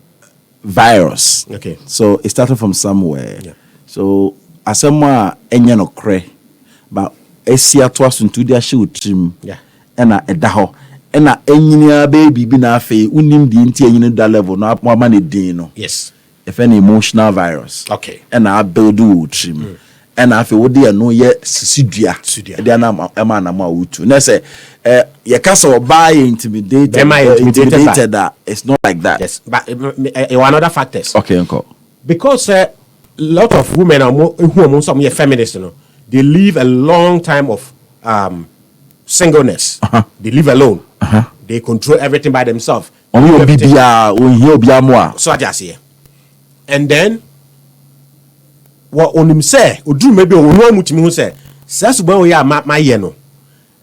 virus. Okay. So it started from somewhere. Yeah. So as someone enya no kre, but esia to us into their shoe trim. Yeah. Ena edaho. Ena engineer baby be na fe unim di nti engineer that level na mama ne din no. Yes. If any emotional virus. Okay. Ena build wood trim. Ena fe wo dey no ye sisidua. Dey na ema na ma wutu. Na say ye can so buy intimidated that it's not like that. Yes. But another factors. Okay, uncle. Because a lot of women are who are some feminists, you know, they live a long time of singleness. They live alone. They control everything by themselves. So I just here. And then what on him say, or do maybe one much who say, says when we are my yeno.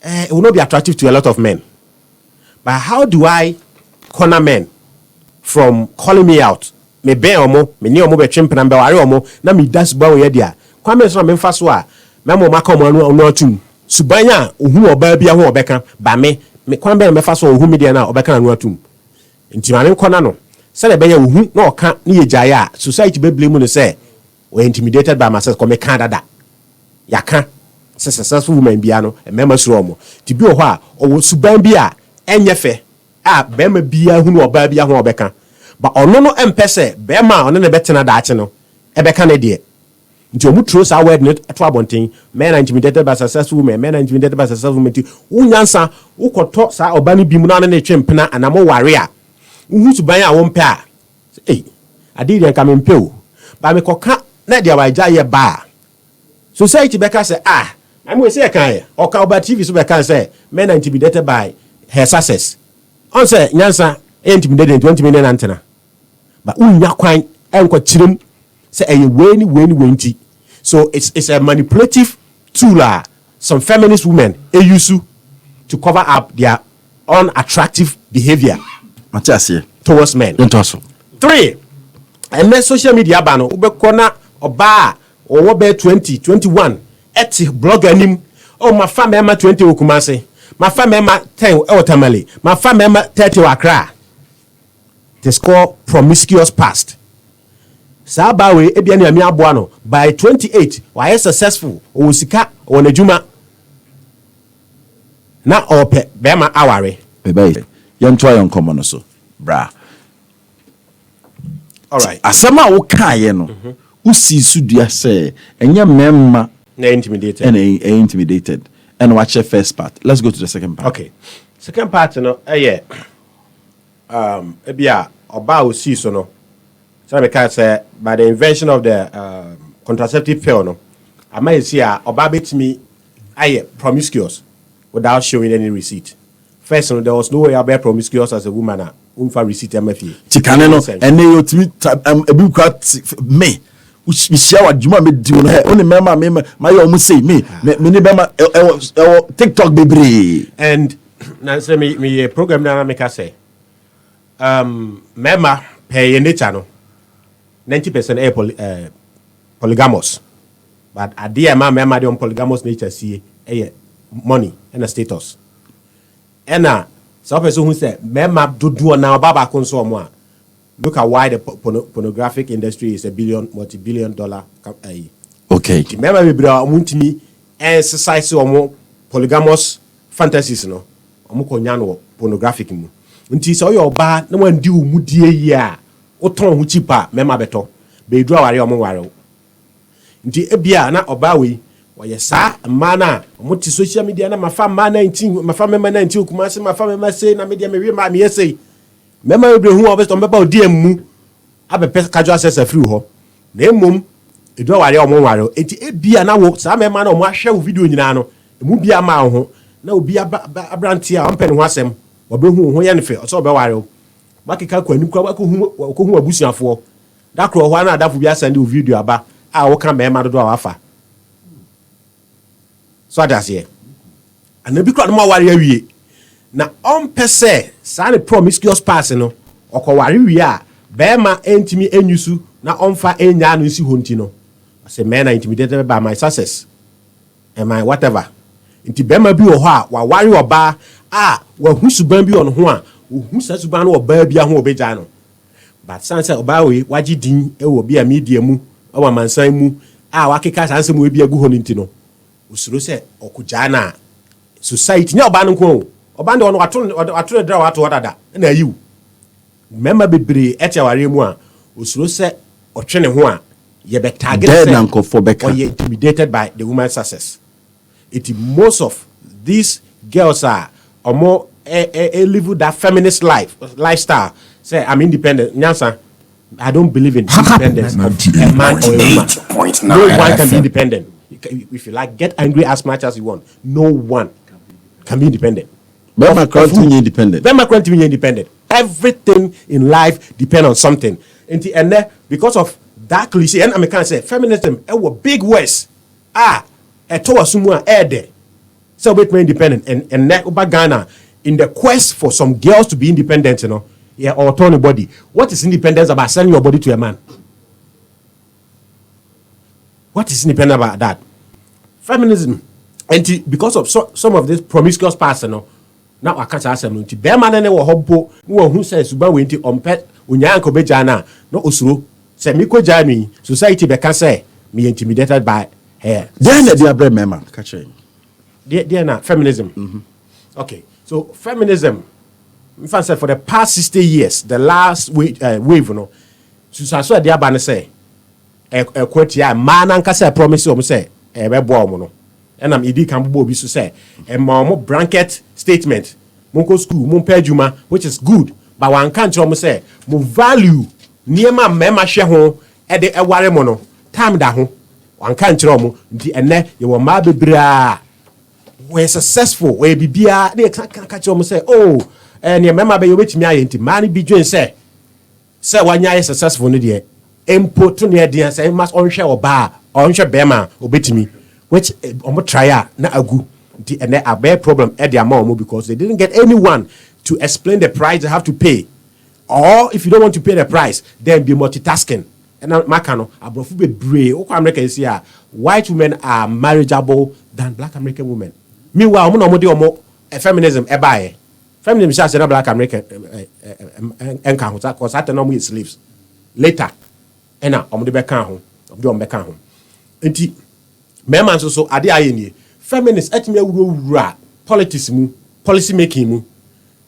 It will not be attractive to a lot of men. But how do I corner men from calling me out? Me be omo, me ni omo be chimp na be ware omo, na me das ba we dia. Kwame so na me fa so a, me mo maka omo no atum. Subanya ohu oba bia ho obeka, ba me kwame me fa so ohu me dia na obeka na no atum. Nti ma me corner no. Say le be ya ohu na oka na ye gyae a, society be blame no say we intimidated by myself come Canada. Yaka successful woman bia no member suro omo. Ti bi o ho a o suban bia enye fe. A be ma bia hu no oba bia ho obeka. But ono no empese be ma ono ne betena daache no ebeka ne de nti omu trust our word net to abonten men are intimidated by successful women, men are intimidated by successful women. Unyansa ukoto sa oba ne bimu na ne twempena anamo ware a uhu suban a wo mpe a ade de nka me mpe o ba me koka na de awaja ye ba society beka say I'm we say kan ye oka oba TV so beka say men are intimidated by her success on say nyansa intimidated 20 million antena. But unya kwan enko chirim say weni. So it's a manipulative tool some feminist women use to cover up their unattractive behavior towards men. 3. And then social media bano ubekona oba or be 20 21 eti blogger nim my family 20 okumase my family 10 otamale my family 30 wakra. They score promiscuous past. Sabawe ebiani ami aboa no by 28 why successful osika on ejuma na ope bema aware bebe yen try on common so bra. All right. Asama wo kan ye no usi sudua say enye memma na intimidated and intimidated and watch the first part. Let's go to the second part. Okay. Second part, yeah. Ebia oba osi so no. So I can say by the invention of the contraceptive pill no. I might see oba betimi aye promiscuous without showing any receipt. First, there was no way I be promiscuous as a woman. Unfa receipt MFA. Tikane no ene yotimi ebi kwa me. We share what Juma me do only member me my own say me ni bema TikTok bebre. And na say me program na make say member pay nature no 90% polygamous. But at the member the polygamous nature see money and a status. And some person who say member do na baba konso mo. Look at why the pornographic industry is a multi-billion-dollar. Okay. Remember, we brought me exercise or polygamous fantasies, no. Omuko pornographic mu. Until so your bad, no one do mudie ya. Oton hu chipa, mema beto. Be draw wari omo waro. Until ebia na obawi. Waya sa mana omuti social media na mafa mana 19, mafa mema 19 kumase mafa mema say na media me ma me say. Mema we hu obesto meba odi emu abepe casual access free ho na emom edo ware omo ware enti ebia na wo sa mema na omo ahwe video nyina no emu bia ma ho na obi abranti a ompene ho asem obehu ho ye nefe so obeware o makika kwani kwa ko hu abusuafo da kro ho na adafo bia send video aba a wo ka mema dodo awafa so adase anabi kro no ma ware awie na on pese sa ne promiscuous pass no okoware wi a bema entimi enyusu na onfa enya no nsi honti no say men are intimidated by my success and my whatever nti bema bi wo ho a wa ware oba a wa husuban bi on ho a hu sasuban no oba bi a ho obeja no but sanse oba we waji din e wo bi a media mu o wa mansan mu a wakeka sanse mu bi agu ho nti no usuro se okuja na society nya oba no ko obande ono atone dra wato wadada na ayiwu member bebre etiaware mu a osuro se otwene ho a ye be target or ye intimidated by the woman's success. Most of these girls are more live that feminist lifestyle. Say I'm independent. Nyansa, I don't believe in independence of a man or a woman. No one can be independent. If you like, get angry as much as you want. No one can be independent. Bema currently independent. Bema currently independent. Everything in life depends on something. And then because of that cliche, and I can say feminism, it was big words. Towa sumwa ede. So we independent and that over Ghana in the quest for some girls to be independent, you know, or turn body. What is independence about selling your body to a man? What is independent about that? Feminism, and because of some of this promiscuous person, you know, now I can't ask them. Be man ne wo hobbo, wo hu say suba we nti ompe onya anko beja na no osuro. Say me ko jani society be can say me intimidated by her. Then the dear mema catch him. Dear na feminism. Okay. So feminism in fact say for the past 60 years, the last wave you know. So dear ban say quote ya man anka say promise o say e be bo mo no. And I'm idi kan bo bi so say e ma mo blanket statement mo go school mo pay juma which is good but one can't tell me say mo value niema mema hwe ho e de e ware mo no time da ho one can't tell mo ndi ene ye wo ma bebra we successful we bibia na kan tell me say oh ne mema be yo betimi aye nti man bi dwen say wanya successful no de empo to ne de say must on hwe oba on hwe bema obetimi which try na agu and a bad problem at their mom because they didn't get anyone to explain the price they have to pay. Or if you don't want to pay the price, then be multitasking. And makano abrofu be brave. America is here. White women are marriageable than black American women. Meanwhile, feminism ebaye. Feminism is not black American encounter because that no is slaves. Later, and now omo de beka ho, omo de beka ho. Enti men so ade ayeni feminist etime wura politics mu policy making mu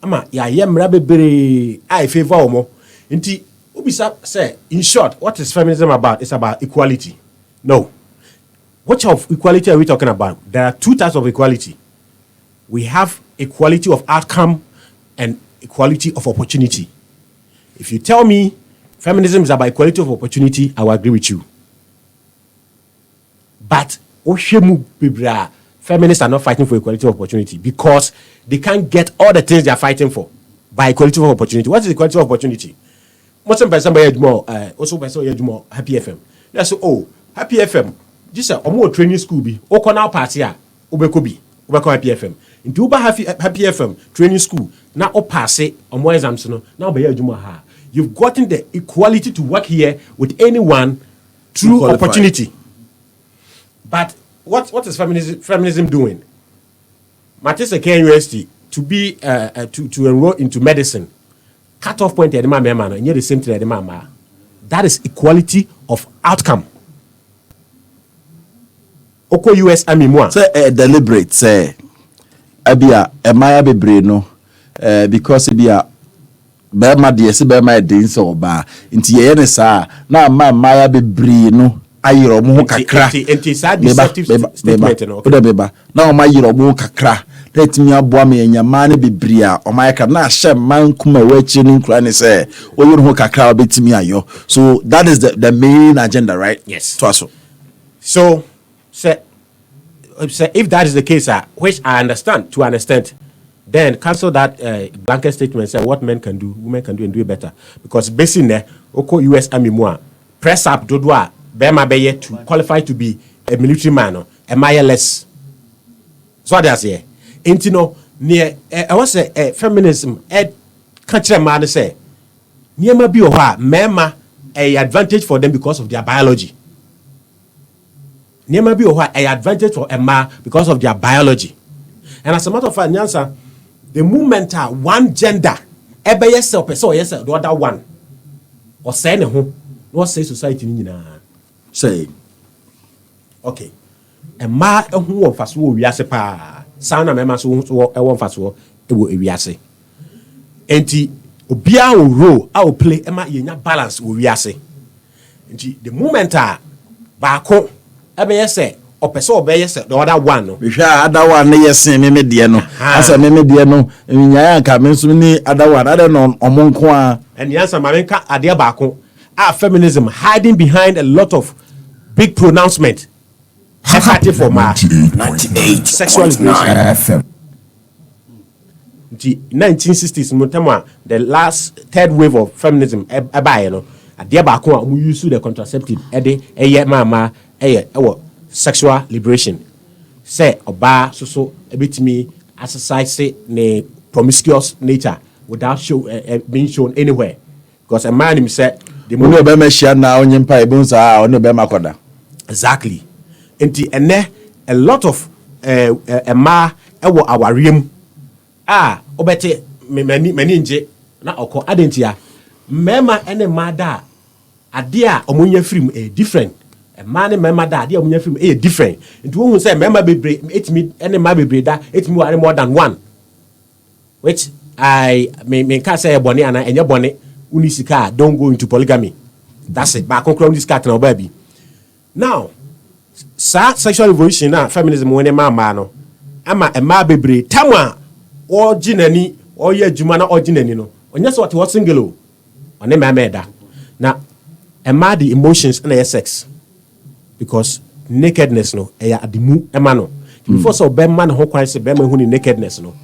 ama ya yemra bebere I favor omo nti obisa say in short what is feminism about? It's about equality. No, what of equality are we talking about? There are two types of equality. we have equality of outcome and equality of opportunity. If you tell me feminism is about equality of opportunity, I will agree with you. But feminists are not fighting for equality of opportunity because they can't get all the things they are fighting for by equality of opportunity. What is equality of opportunity? Most of the also Happy FM. That's Happy FM. This is a training school. Be now party Happy FM. Into Uber Happy FM training school. Now pass it on more exams. Now you've gotten the equality to work here with anyone through opportunity. But what is feminism doing? Matisse University to be to enroll into medicine. Cut-off point and you're the same thing. That is equality of outcome. Oko US Army moi. Say deliberate say abia emaya bebre no because ebia Bema de se bema de so ba nti ye ne sa na maya bebre no ayiro mo kakra enti sa deceptive statement no okay beba na o mayiro mo kakra let me aboa me nyama ne bebre a o mayaka na hye man kuma wachi ne nkura ne se oyiro ho kakra obetimi ayo. So that is the main agenda, right? Yes. So say if that is the case, which I understand to an extent, then cancel that blanket statement. Say what men can do, women can do, and do it better. Because basically, Oko US Army moi press up Dodua Bema Beye to qualify to be a military man, a less. So that's here. And you know, near I was say feminism. Can't man say near ma be mema a advantage for them because of their biology. Never be an advantage for a man because of their biology. And as a matter of fact, Nyansa, the moment one gender, ebe yourself, the other one, or say no, what say society say okay. A man who won fast wo wiase pa. Sound a member so won fast wo e wo wiase. Enti obia wo role a wo play e ma yenya balance wo wiase. Enti the moment baako ebe say opeso obeye say the other one no hwe other one ne yesen me de no asa me de no nyaa ka me so ni other one ade no omonko a and the answer ma ka ade baako feminism hiding behind a lot of big pronouncement for ma 98 sexual liberation. The 1960s mutama the last third wave of feminism ebaye no ade baako a mu use the contraceptive eye mama sexual liberation. Say oba so ebitimi exercise ne promiscuous nature without being shown anywhere. Because a man himself the money be me share na onye mpa ebunza onu be makoda. Exactly. Enti ene a lot of ma ewo awariem obete mani nje na okọ adentia mema ene ma da ade a omunya film different. A man and member that they are from a different. It won't say member be 8 me any my be that 8 more than one. Which I may can't say a bonnet and your bonnet unisika don't go into polygamy. That's it. But conclude this cat and baby. Now, sexual revolution now feminism when a man ama a ma be tama or jinani or ye jumana or jinani no. On just what was single on a mameda. Now, a ma the emotions and a sex. Because nakedness no adimu emano before so be man ho kwan se be man hu ni nakedness no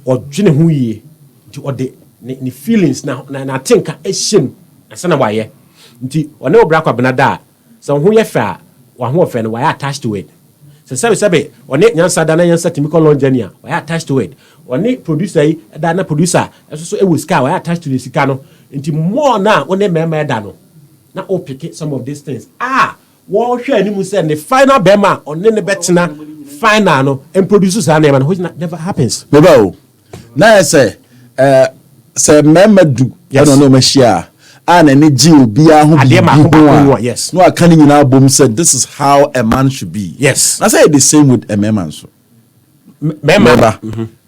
or dwene hu yie nti ode ni feelings na think ehim asana waye nti one obra Kwabena da so hu ye fa wa ho fe no why attached to it so sabe one nyansa da na nyansa chemical engineer why attached to it one producer yi da na producer so e was car why attached to the sika no nti more na one mema da no na o pick some of these things what share any say the final bema on the betina final no and produces an name which never happens. Bebo na say memadu no no machia and any G be a yes no I can't in album said this is how a man should be. Yes, I say the same with a member so member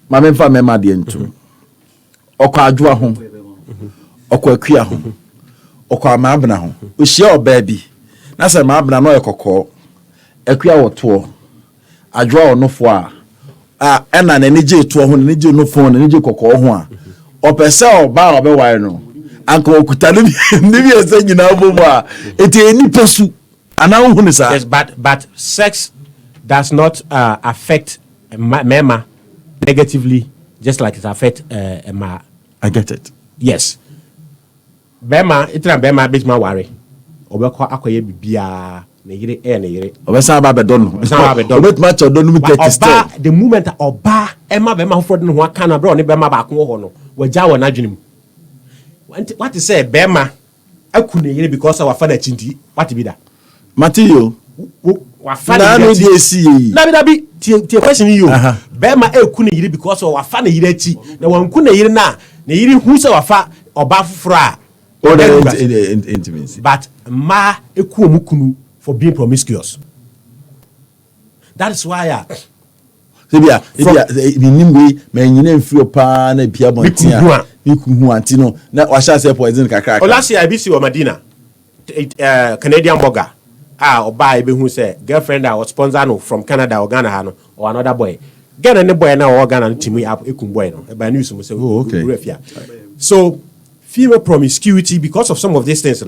my member member the into okwa adwa ho okwa akua ho okwa amabna ho o share baby. Na say ma abna no ekoko akua woto adwo onofo a ena na nije to ho na nije no phone na nije kokko ho a opese oba obeware no anka okuta ne bi ese nyina bobo a eti eni posu ana hu ne sa. Yes, but sex does not affect mema negatively just like it affect ma. I get it. Yes. Bema bit ma worry. Obekọ akoye bibia na yire na yire. Obesa ba be don. Obet match odon mu take still. The moment oba ema bema foforo no ho aka na bro ne bema ba ko ho no. Waja wo na dwenem. What is say bema aku na yire because our father chinti. What be that? Matthew. Wa father. Na no dey see yi. Na be tie question you. Bema aku na yire because our father yire achi. Na wanku na yire na yire hu se wa fa oba foforo a intimacy. But ma eku omukunu for being promiscuous. That is why Sebia nimwe menyine mfio pa na bia bontia ikuhu anti no na wa sha say poison kakra. Last year IBC wa Madina Canadian blogger oba ebehu say girlfriend was sponsor no from Canada or Ghana ha no or another boy. Ghana ne boy na or Ghana no timi up ekum boy no. By news mo say okay. So female promiscuity, because of some of these things,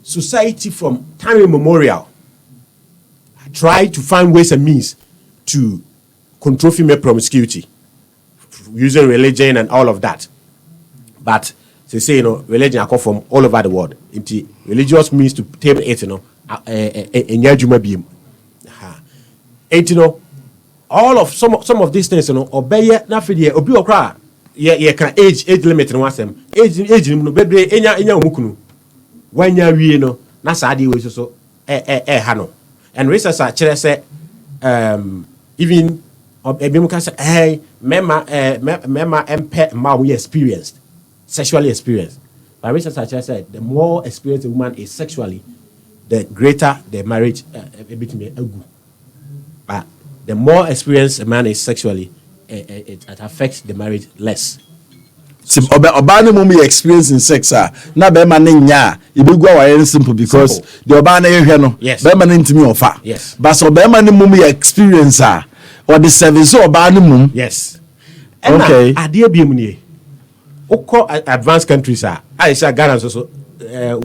society from time immemorial try to find ways and means to control female promiscuity using religion and all of that. But they say, religion are come from all over the world. Into religious means to tame it, all of some of these things, obey na fidie obi okra. Yeah, can age limit no wasem. Age no bebre enya omukunu. Wanya wie no na saade we so ha no. And research actually say even ebim ka say hey mema empe ma we experienced sexually experienced. But research actually said the more experienced a woman is sexually, the greater the marriage ebitime agu. But the more experienced a man is sexually, it affects the marriage less. Oba ne mum experience in sex na be ma ne nya e be gwa wa simple because the oba na ehwe no be ma ne ntimi ofa. Yes. But so be ma ne mum experience or the service oba ne mum. Yes. Okay. Ade abiem nie. Oko advanced countries I say Ghana so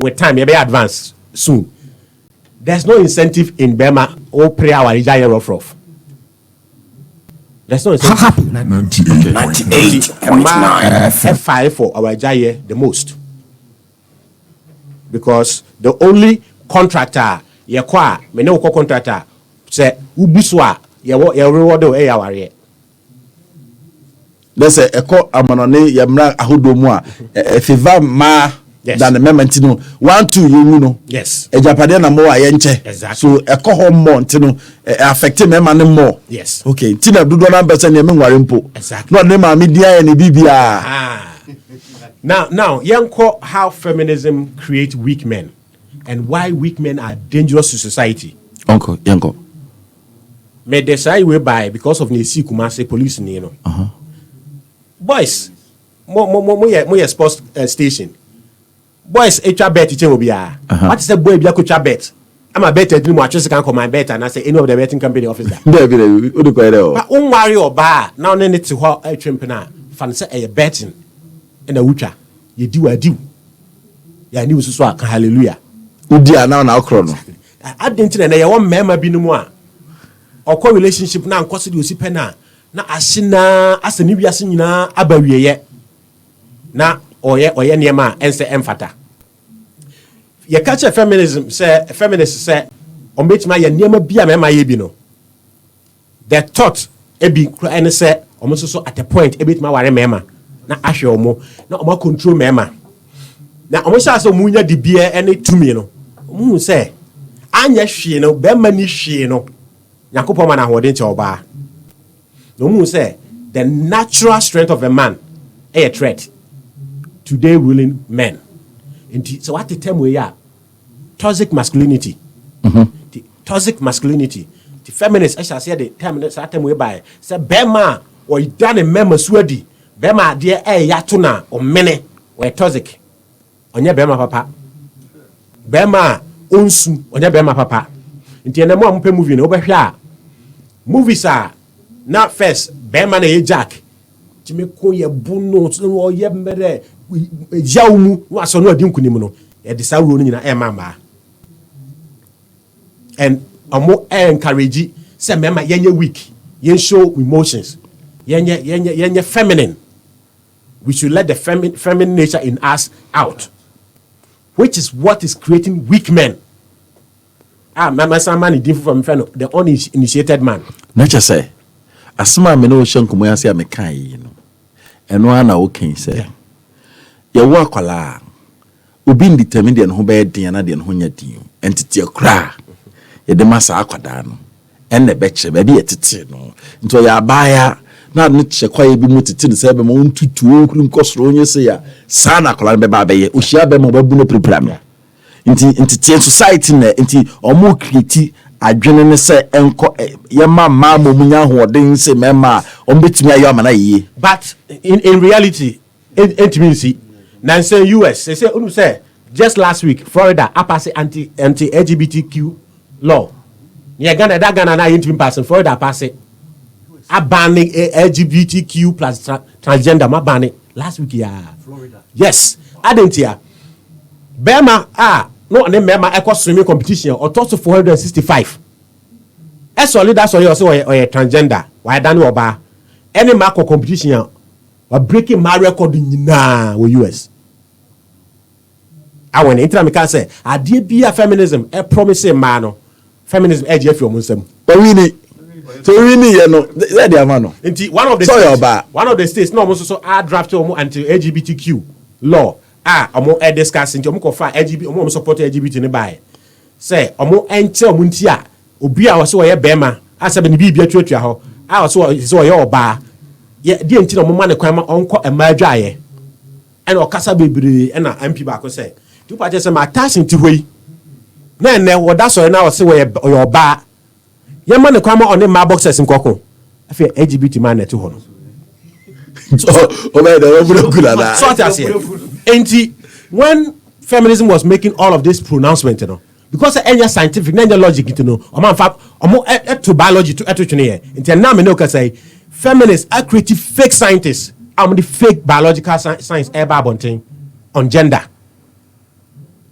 with time you be advanced soon. There's no incentive in Burma or pray our Ijaya rough. There's no incentive. 98.9 F5 for our Ijaya the most. Because the only contractor ye kwa me no contractor say ubuswa ye reward o e aware. Let's say eko amanone yamra ahodo mu a favor ma than the moment no 1-2 you know. Yes. E Japan na mo aye nche. Exactly. So eko ho mo ntino affect me man more. Yes. Okay. Tina dodo na person ye menware mpo. Exactly. No ne ma me dia ne bibia. Now yanko how feminism create weak men and why weak men are dangerous to society. Uncle yanko. Me decide we by because of Nisi Kumase police ni Boys mo sports station. Boys echa bet teacher will be what is the boy bia coach bet? I'm a bet dream watch can come my bet and I say any of the betting company officer. There be o do ko there. But on worry or bar now ne to ho twempena fan say e betting and a wucha ye do ya ni so aka hallelujah udi now na okro no adenti na ye won mema bi no mu a okọ relationship na nkoso de osi pena na ahina asani wiase nyina abawieye na oye niema ense emfata ye catch feminism say feminist say ometima ye niema bia mema ye bi no the thought ebi and say omoso at a point ebitima ware mema na ahwe omo na omo control mema na omo sha so munya de bia ene tumi no mu say anya hwe no be ma ni hwe no yakopo ma na hode nche oba no mu say the natural strength of a man a threat today ruling men so what the term we are toxic masculinity the toxic masculinity the feminists I shall say the term we by say bema or done a member swedi bema dear yatuna or mene or toxic onye bema papa bema onsu onye bema papa nti na mo ampe movie no obehwe a movies are Now first, Berima na Jack. Jimeko ye buno so ye mere yawmu wa so no adi nkunim no. E de sa wuro nyina e mama. And amo encourage say mema yenye weak. Yen show emotions. Yenye feminine. We should let the feminine nature in us out. Which is what is creating weak men. Mama Samman is different from the uninitiated man. Nature say, asma me no shan kumo yase amekan yi no. Eno ana oken say. Ye wo akwala. Obi determine de ho be den na de ho nya din. Entity akra. Ye de masa akwada no. Enne be che ba bi etete no. Nto ya abaya na ne che kwaye bi mu tete ne se be mo ntutu okuru nkosoro onye se ya. Sa na akwala be ba be ye. Ohia be mo ba bu no prepram. Inti society na inti omo create adwene ne se enko ye ma mo munya hoden se mema ombetimi ayo amana yi. But in reality intimacy na say US say unu say just last week Florida pass anti LGBTQ law. Ye Ghana na intimate person Florida pass abanning LGBTQ plus transgender ma banning last week ya Florida. Yes, adentia Berima no ne member equal swimming competition or total 465. Solid that's why you say transgender. Why done oba? Any mark competition or breaking my record in US. I when inter me can say, I did be a feminism, a promising man. Feminism edge if you Nsem. But we need you know that the man. One of the states no almost so I draft anti LGBTQ law. Omo discuss nti omo kofa LGBT omo support LGBT ne bae say omo ente omo ntia obi a wo so ye Berima asabe ne bibia tuatua ho a wo so ye oba ye die nti omo ma ne kwan ma onko emadwaye ena okasa bebre ena MP ba ko say tu pa je say ma tax nti hoi na ene wo da so na wo se wo ye oba ye ma ne kwan ma on ma boxers nkoko afi LGBT man net ho no when feminism was making all of this pronouncement, you know, because any scientific, any logic, you know, to biology to ethics, until now, I say feminists are creative fake scientists. I'm the fake biological science on gender.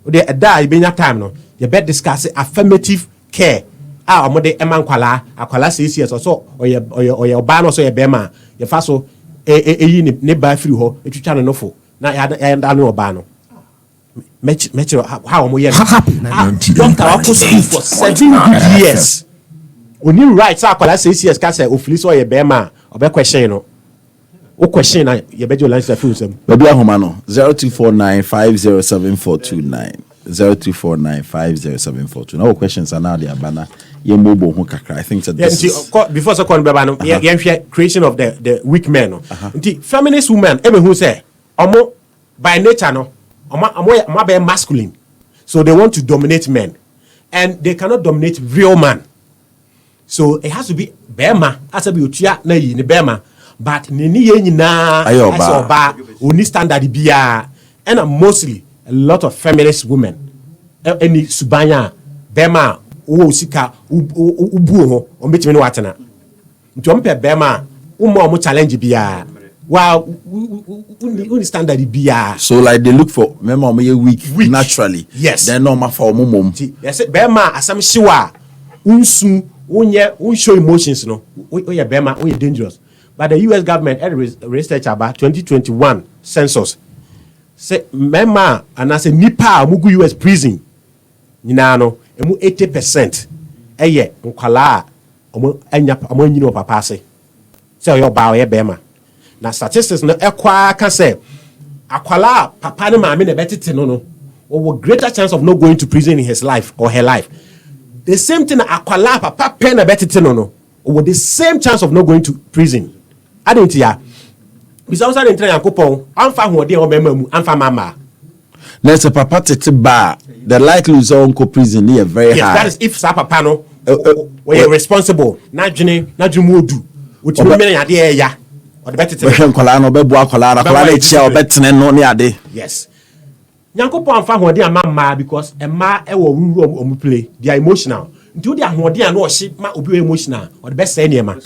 That you been that time, no, you better discuss affirmative care. I'm the Eman Kwala 6 years or so, or your ban or so your Berima, your faso. Ne ba free ho etwitwa no nofo na ya no obano mechi how mo ye doctor wa ko school for 7 years oni right sa akwala 6 years ka say ofili so ye Berima obe question no o question na ye bejo lunch for usem baby ahoma no 0249507429 0249507429 no questions are now the abana ye mobo ho kakra I think that this before so kon beba no ye creation of the weak men no nti feminist women e me hu say omo by nature no omo be masculine so they want to dominate men and they cannot dominate real man so it has to be Berima as be otua na yi ne Berima but ni ye nyina as oba oni standard bia and mostly a lot of feminist women any subanya Berima wo sika ubu ho o betimi no watena nti o mpe Berima mo challenge bia wow uni standard bia so like they look for member weak naturally yes then normal for mom yes Berima asam shiwa unsu unye show emotions no we Berima we dangerous but the US government research about 2021 census say member and as a nipa mugu US prison nyina no emu 80% eye nkwala omo nyino papa se say yo ba ye Berima na statistics no ekwa ka say akwala papa ne maame na betete no or greater chance of not going to prison in his life or her life the same thing akwala papa pen na betete no or the same chance of not going to prison adenti ya bisa usa den tren yakopon amfa hoode o bema mu amfa mama let's say papa tete ba the likelihood of uncle prison is very high that is if sa papa no we are responsible na dwene mu odu otimi me ade ya o de betete we nkola no bebu akola na kola na chia obetene no ne ade yes yankopon amfa hoode amama because ema e wo wuru omu play they are emotional nti odi ahode an no hye ma obi emotional o de be say niema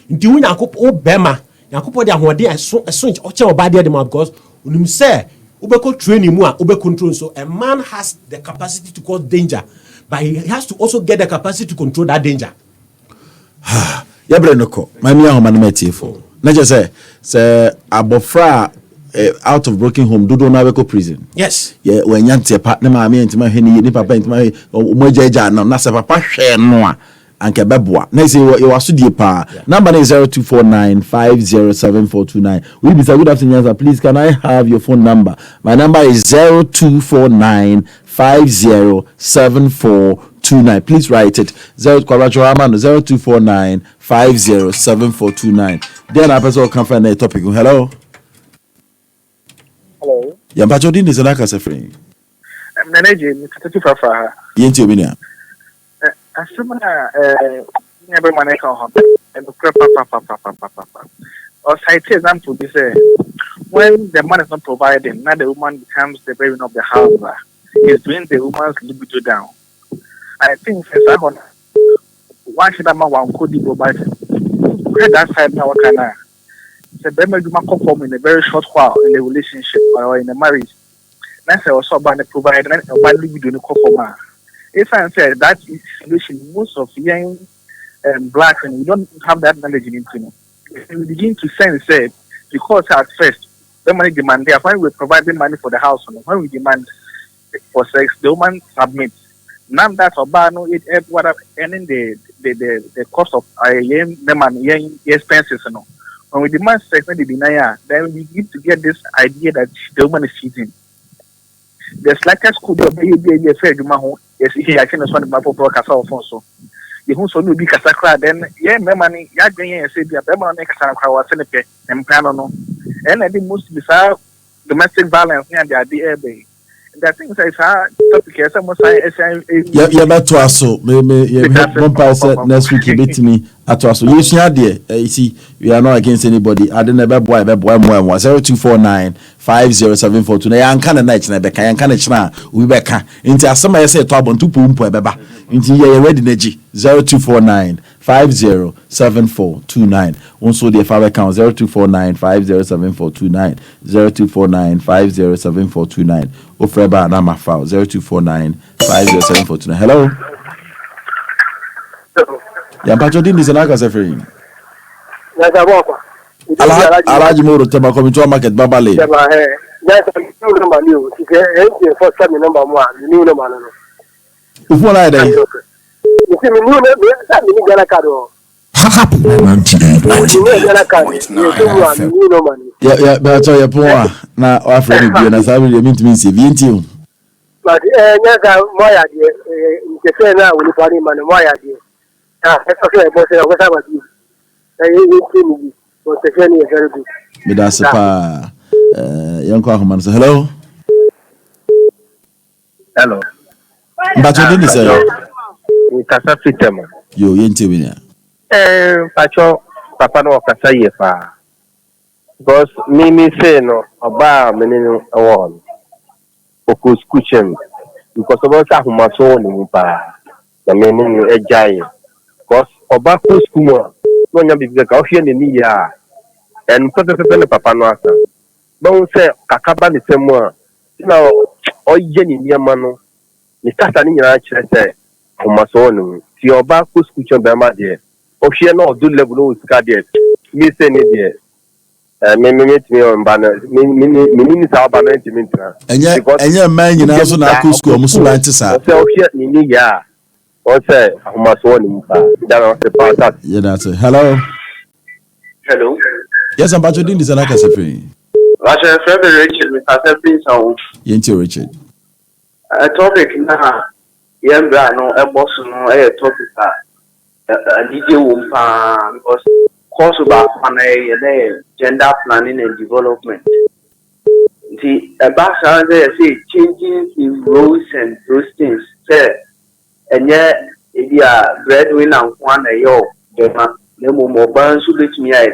nti wo nyankopɔ wo bema nyankopɔ de ahode eso oche obade de because unim say ubeko training mu a ube control, so a man has the capacity to cause danger, but he has to also get the capacity to control that danger. Yabre noko mami ahoma na metifo na je say abofra out of broken home do na weko prison. Yes. Yeah, when yante pa na maami entima heni ni papa entima mo jaja na se papa hwe no a anke beboa na say you waso die pa. Number is 0249507429. We be say good afternoon sir, please can I have your phone number? My number is 0249507429. Please write it 0249507429. Then I person can find a topic. Hello. Hello. Ya mpacho din is na kasa free. Manager mi tatatu fafa. Yenti obinia. Asumana never man I can have. And papa. Or cite example be say when the man is not providing, now the woman becomes the breadwinner of the house. It's doing the woman's libido down. I think since I want why should that man want could go back? Where that side now can I? The Bema do not conform in a very short while in a relationship or in a marriage. That's also about the provider and about libido no conform. If I said that is situation, most of young blacks and we don't have that knowledge in it. We begin to sense it because at first the money demand there when we provide the money for the house, when we demand for sex, the woman submits. Now that's about no it what ending the cost of young man young expenses. When we demand sex when they deny, then we begin to get this idea that the woman is cheating. The slightest could be a fair human. Yes, he actually one of my broadcast also. The who so be Casacra, then, yeah, my money, Yagain, said, the Beman Casacra was Seneca and Panono. And I think most bizarre domestic violence near the idea. That things I saw, topic, someone say, yeah, but to us, so maybe one person next week, you beat me at us. Yes, yeah, dear. You see, we are not against anybody. I didn't ever boy, 0249507429. I can't night, I can't we back into somebody say, Top on 2 beba. Into your ready, Neji 0249507429. Also, the father account 0249507429. 0249507429. Ofreba Nama file 0249507429. Hello. Ya mpacho din disenaka sefri. Alaji Moro tema komito market babale. Tema new number new. First time number 1, new number no. Ufu na ide. You see me new number, that me gana card. Happy 98.9. Yeah, but ya poa na Africa bi na sabi de mintimi se vienti o. But nyaza moya de nke na woni pari man moya de. Ah, okay, but I was about you. You but the journey is very good. Me da sepa yanko ahoma so hello. Hello. Mbacho din se We kasa fitema. yo yenti bi na. Pacho papa no kasa yefa. Because me say no oba meninu awon. Oku skuchem. Because about ahoma so ni pa. Na meninu ejai. Because oba ku school no nya bibi ka ohie ni ya. En pepe papa no asa. Bon say kakaba ni semu a. Na oye ni niama no. Ni kasa ni nyina kire say ahoma so ni. Ti oba ku skuchem be ma de. Ohie no do level no ska de. Me say ni de. Me on banner. Me sa banner intimate. Enye man nyina so na ku school mo so lante sa. Say ohie ni ya. O say ahoma so ni pa. Da se pa that. Yeah, that's it. Hello. Hello. Yes, Mbacho din disenaka sefri. Roger Frederick Mr. Please on Yenti Richard. a topic na yembra no e boss no e topic DJ wumpa because course about na gender planning and development. The about say changing in roles and those things say and yet if you are breadwinner and one yo the mo ban so bet me I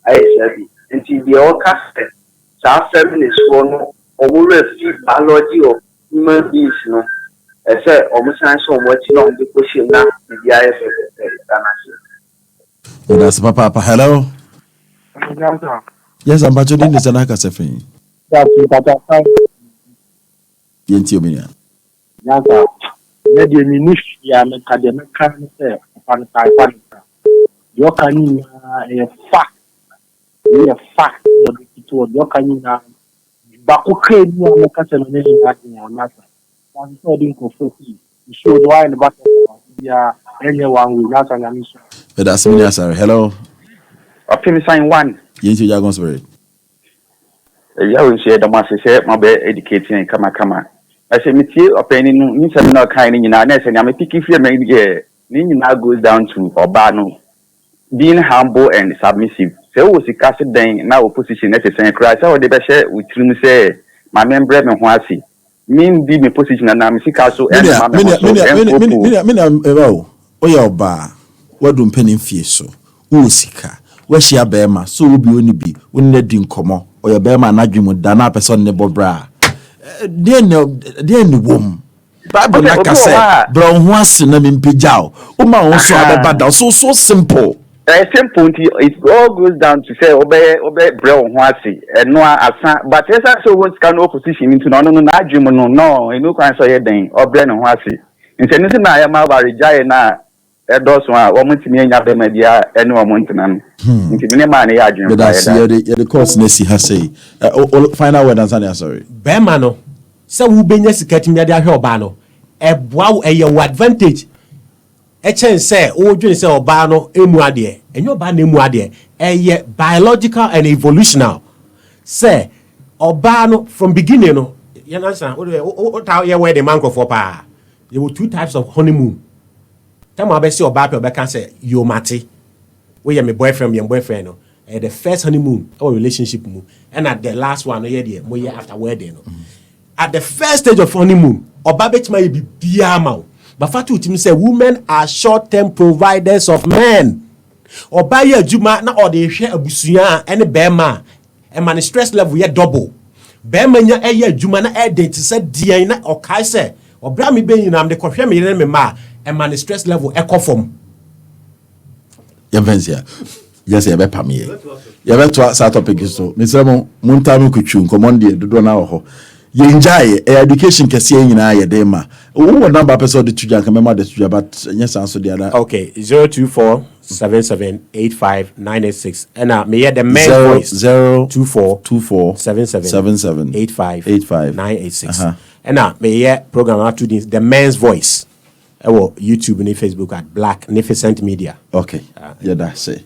said until the all cast sa feminist for no or biology of human beings no I say almost so much long the question now the IFF. That's Papa. Hello. Yes, I'm Pacho Din. This is Anaka Sefin. That's Papa. Yenti Ominia. Nyanza, maybe ministry and academic can say, your canning a fact, a fact, to your canning. But okay, you are a contamination or matter. I'm sorry for 40. You should why in the back. Yeah, anyone will not an mission. That's Minia, sir. Hello. Opinion sign one. Yenti Jagon Spirit. Yeah, we say the master say my be educating kama. I say me tie opinion ni seminar kind in na say I'm picking fear me ni now goes down to Obano being humble and submissive. So we see cast then now opposition necessary cry so they be share with him say my member me ho ase mean be me position and I'm see castle and my Minia, oya oba wadu mpeni fie so wo sika wo hia bema so wo bi oni bi wo ne di nkomo oya bema na dwemu da na person ne bobra de ne wom Bible na ka say bro ho ase na mempejao o ma won so abeba da so simple. Simple, it all goes down to say obey bro ho ase no asa but esa so won't can opposition into no adwemu no e no kwan so ye den obre no ho ase nse nse na ya ma ba rejai na edoso a wo mutimi anya be media ene wo muntena no nti me ma na ya adwenu but that's the course na si ha say final word answer sorry be ma no se wo benya sikatimi ade ahwe oba no eboa eye wo advantage echen say o dwen say oba no emu ade enyo oba na emu ade eye biological and evolutional say oba no from beginning no you understand o ta ye we the man for pa there were 2 types of honeymoon time I be say oba pe can say you mate we your boyfriend no the first honeymoon or relationship mu and at the last one no year mo year after wedding no at the first stage of honeymoon oba betima ye bibia ma but fatu utim say women are short-term providers of men oba ye adwuma na o de hwe abusua ene bema e man stress level ye double bema nya ye adwuma na identity say dien na okai say obra me be nyinam de kohwe me yene me ma e man stress level e kofom Yemvensia. Yes, you better pay. You better start topic so. Mr. Muntamu kuchu nkomondi dodo na ho. You enjoy education kesi nyina ye dey ma. Wo number person de tuja kan mema de tuja but yes answer the other. Okay, 02477859886. And me hear the main voice 02477859886. And me hear program out to this the men's voice. YouTube and Facebook at Black Magnificent Media. Okay. Yeah, that's it.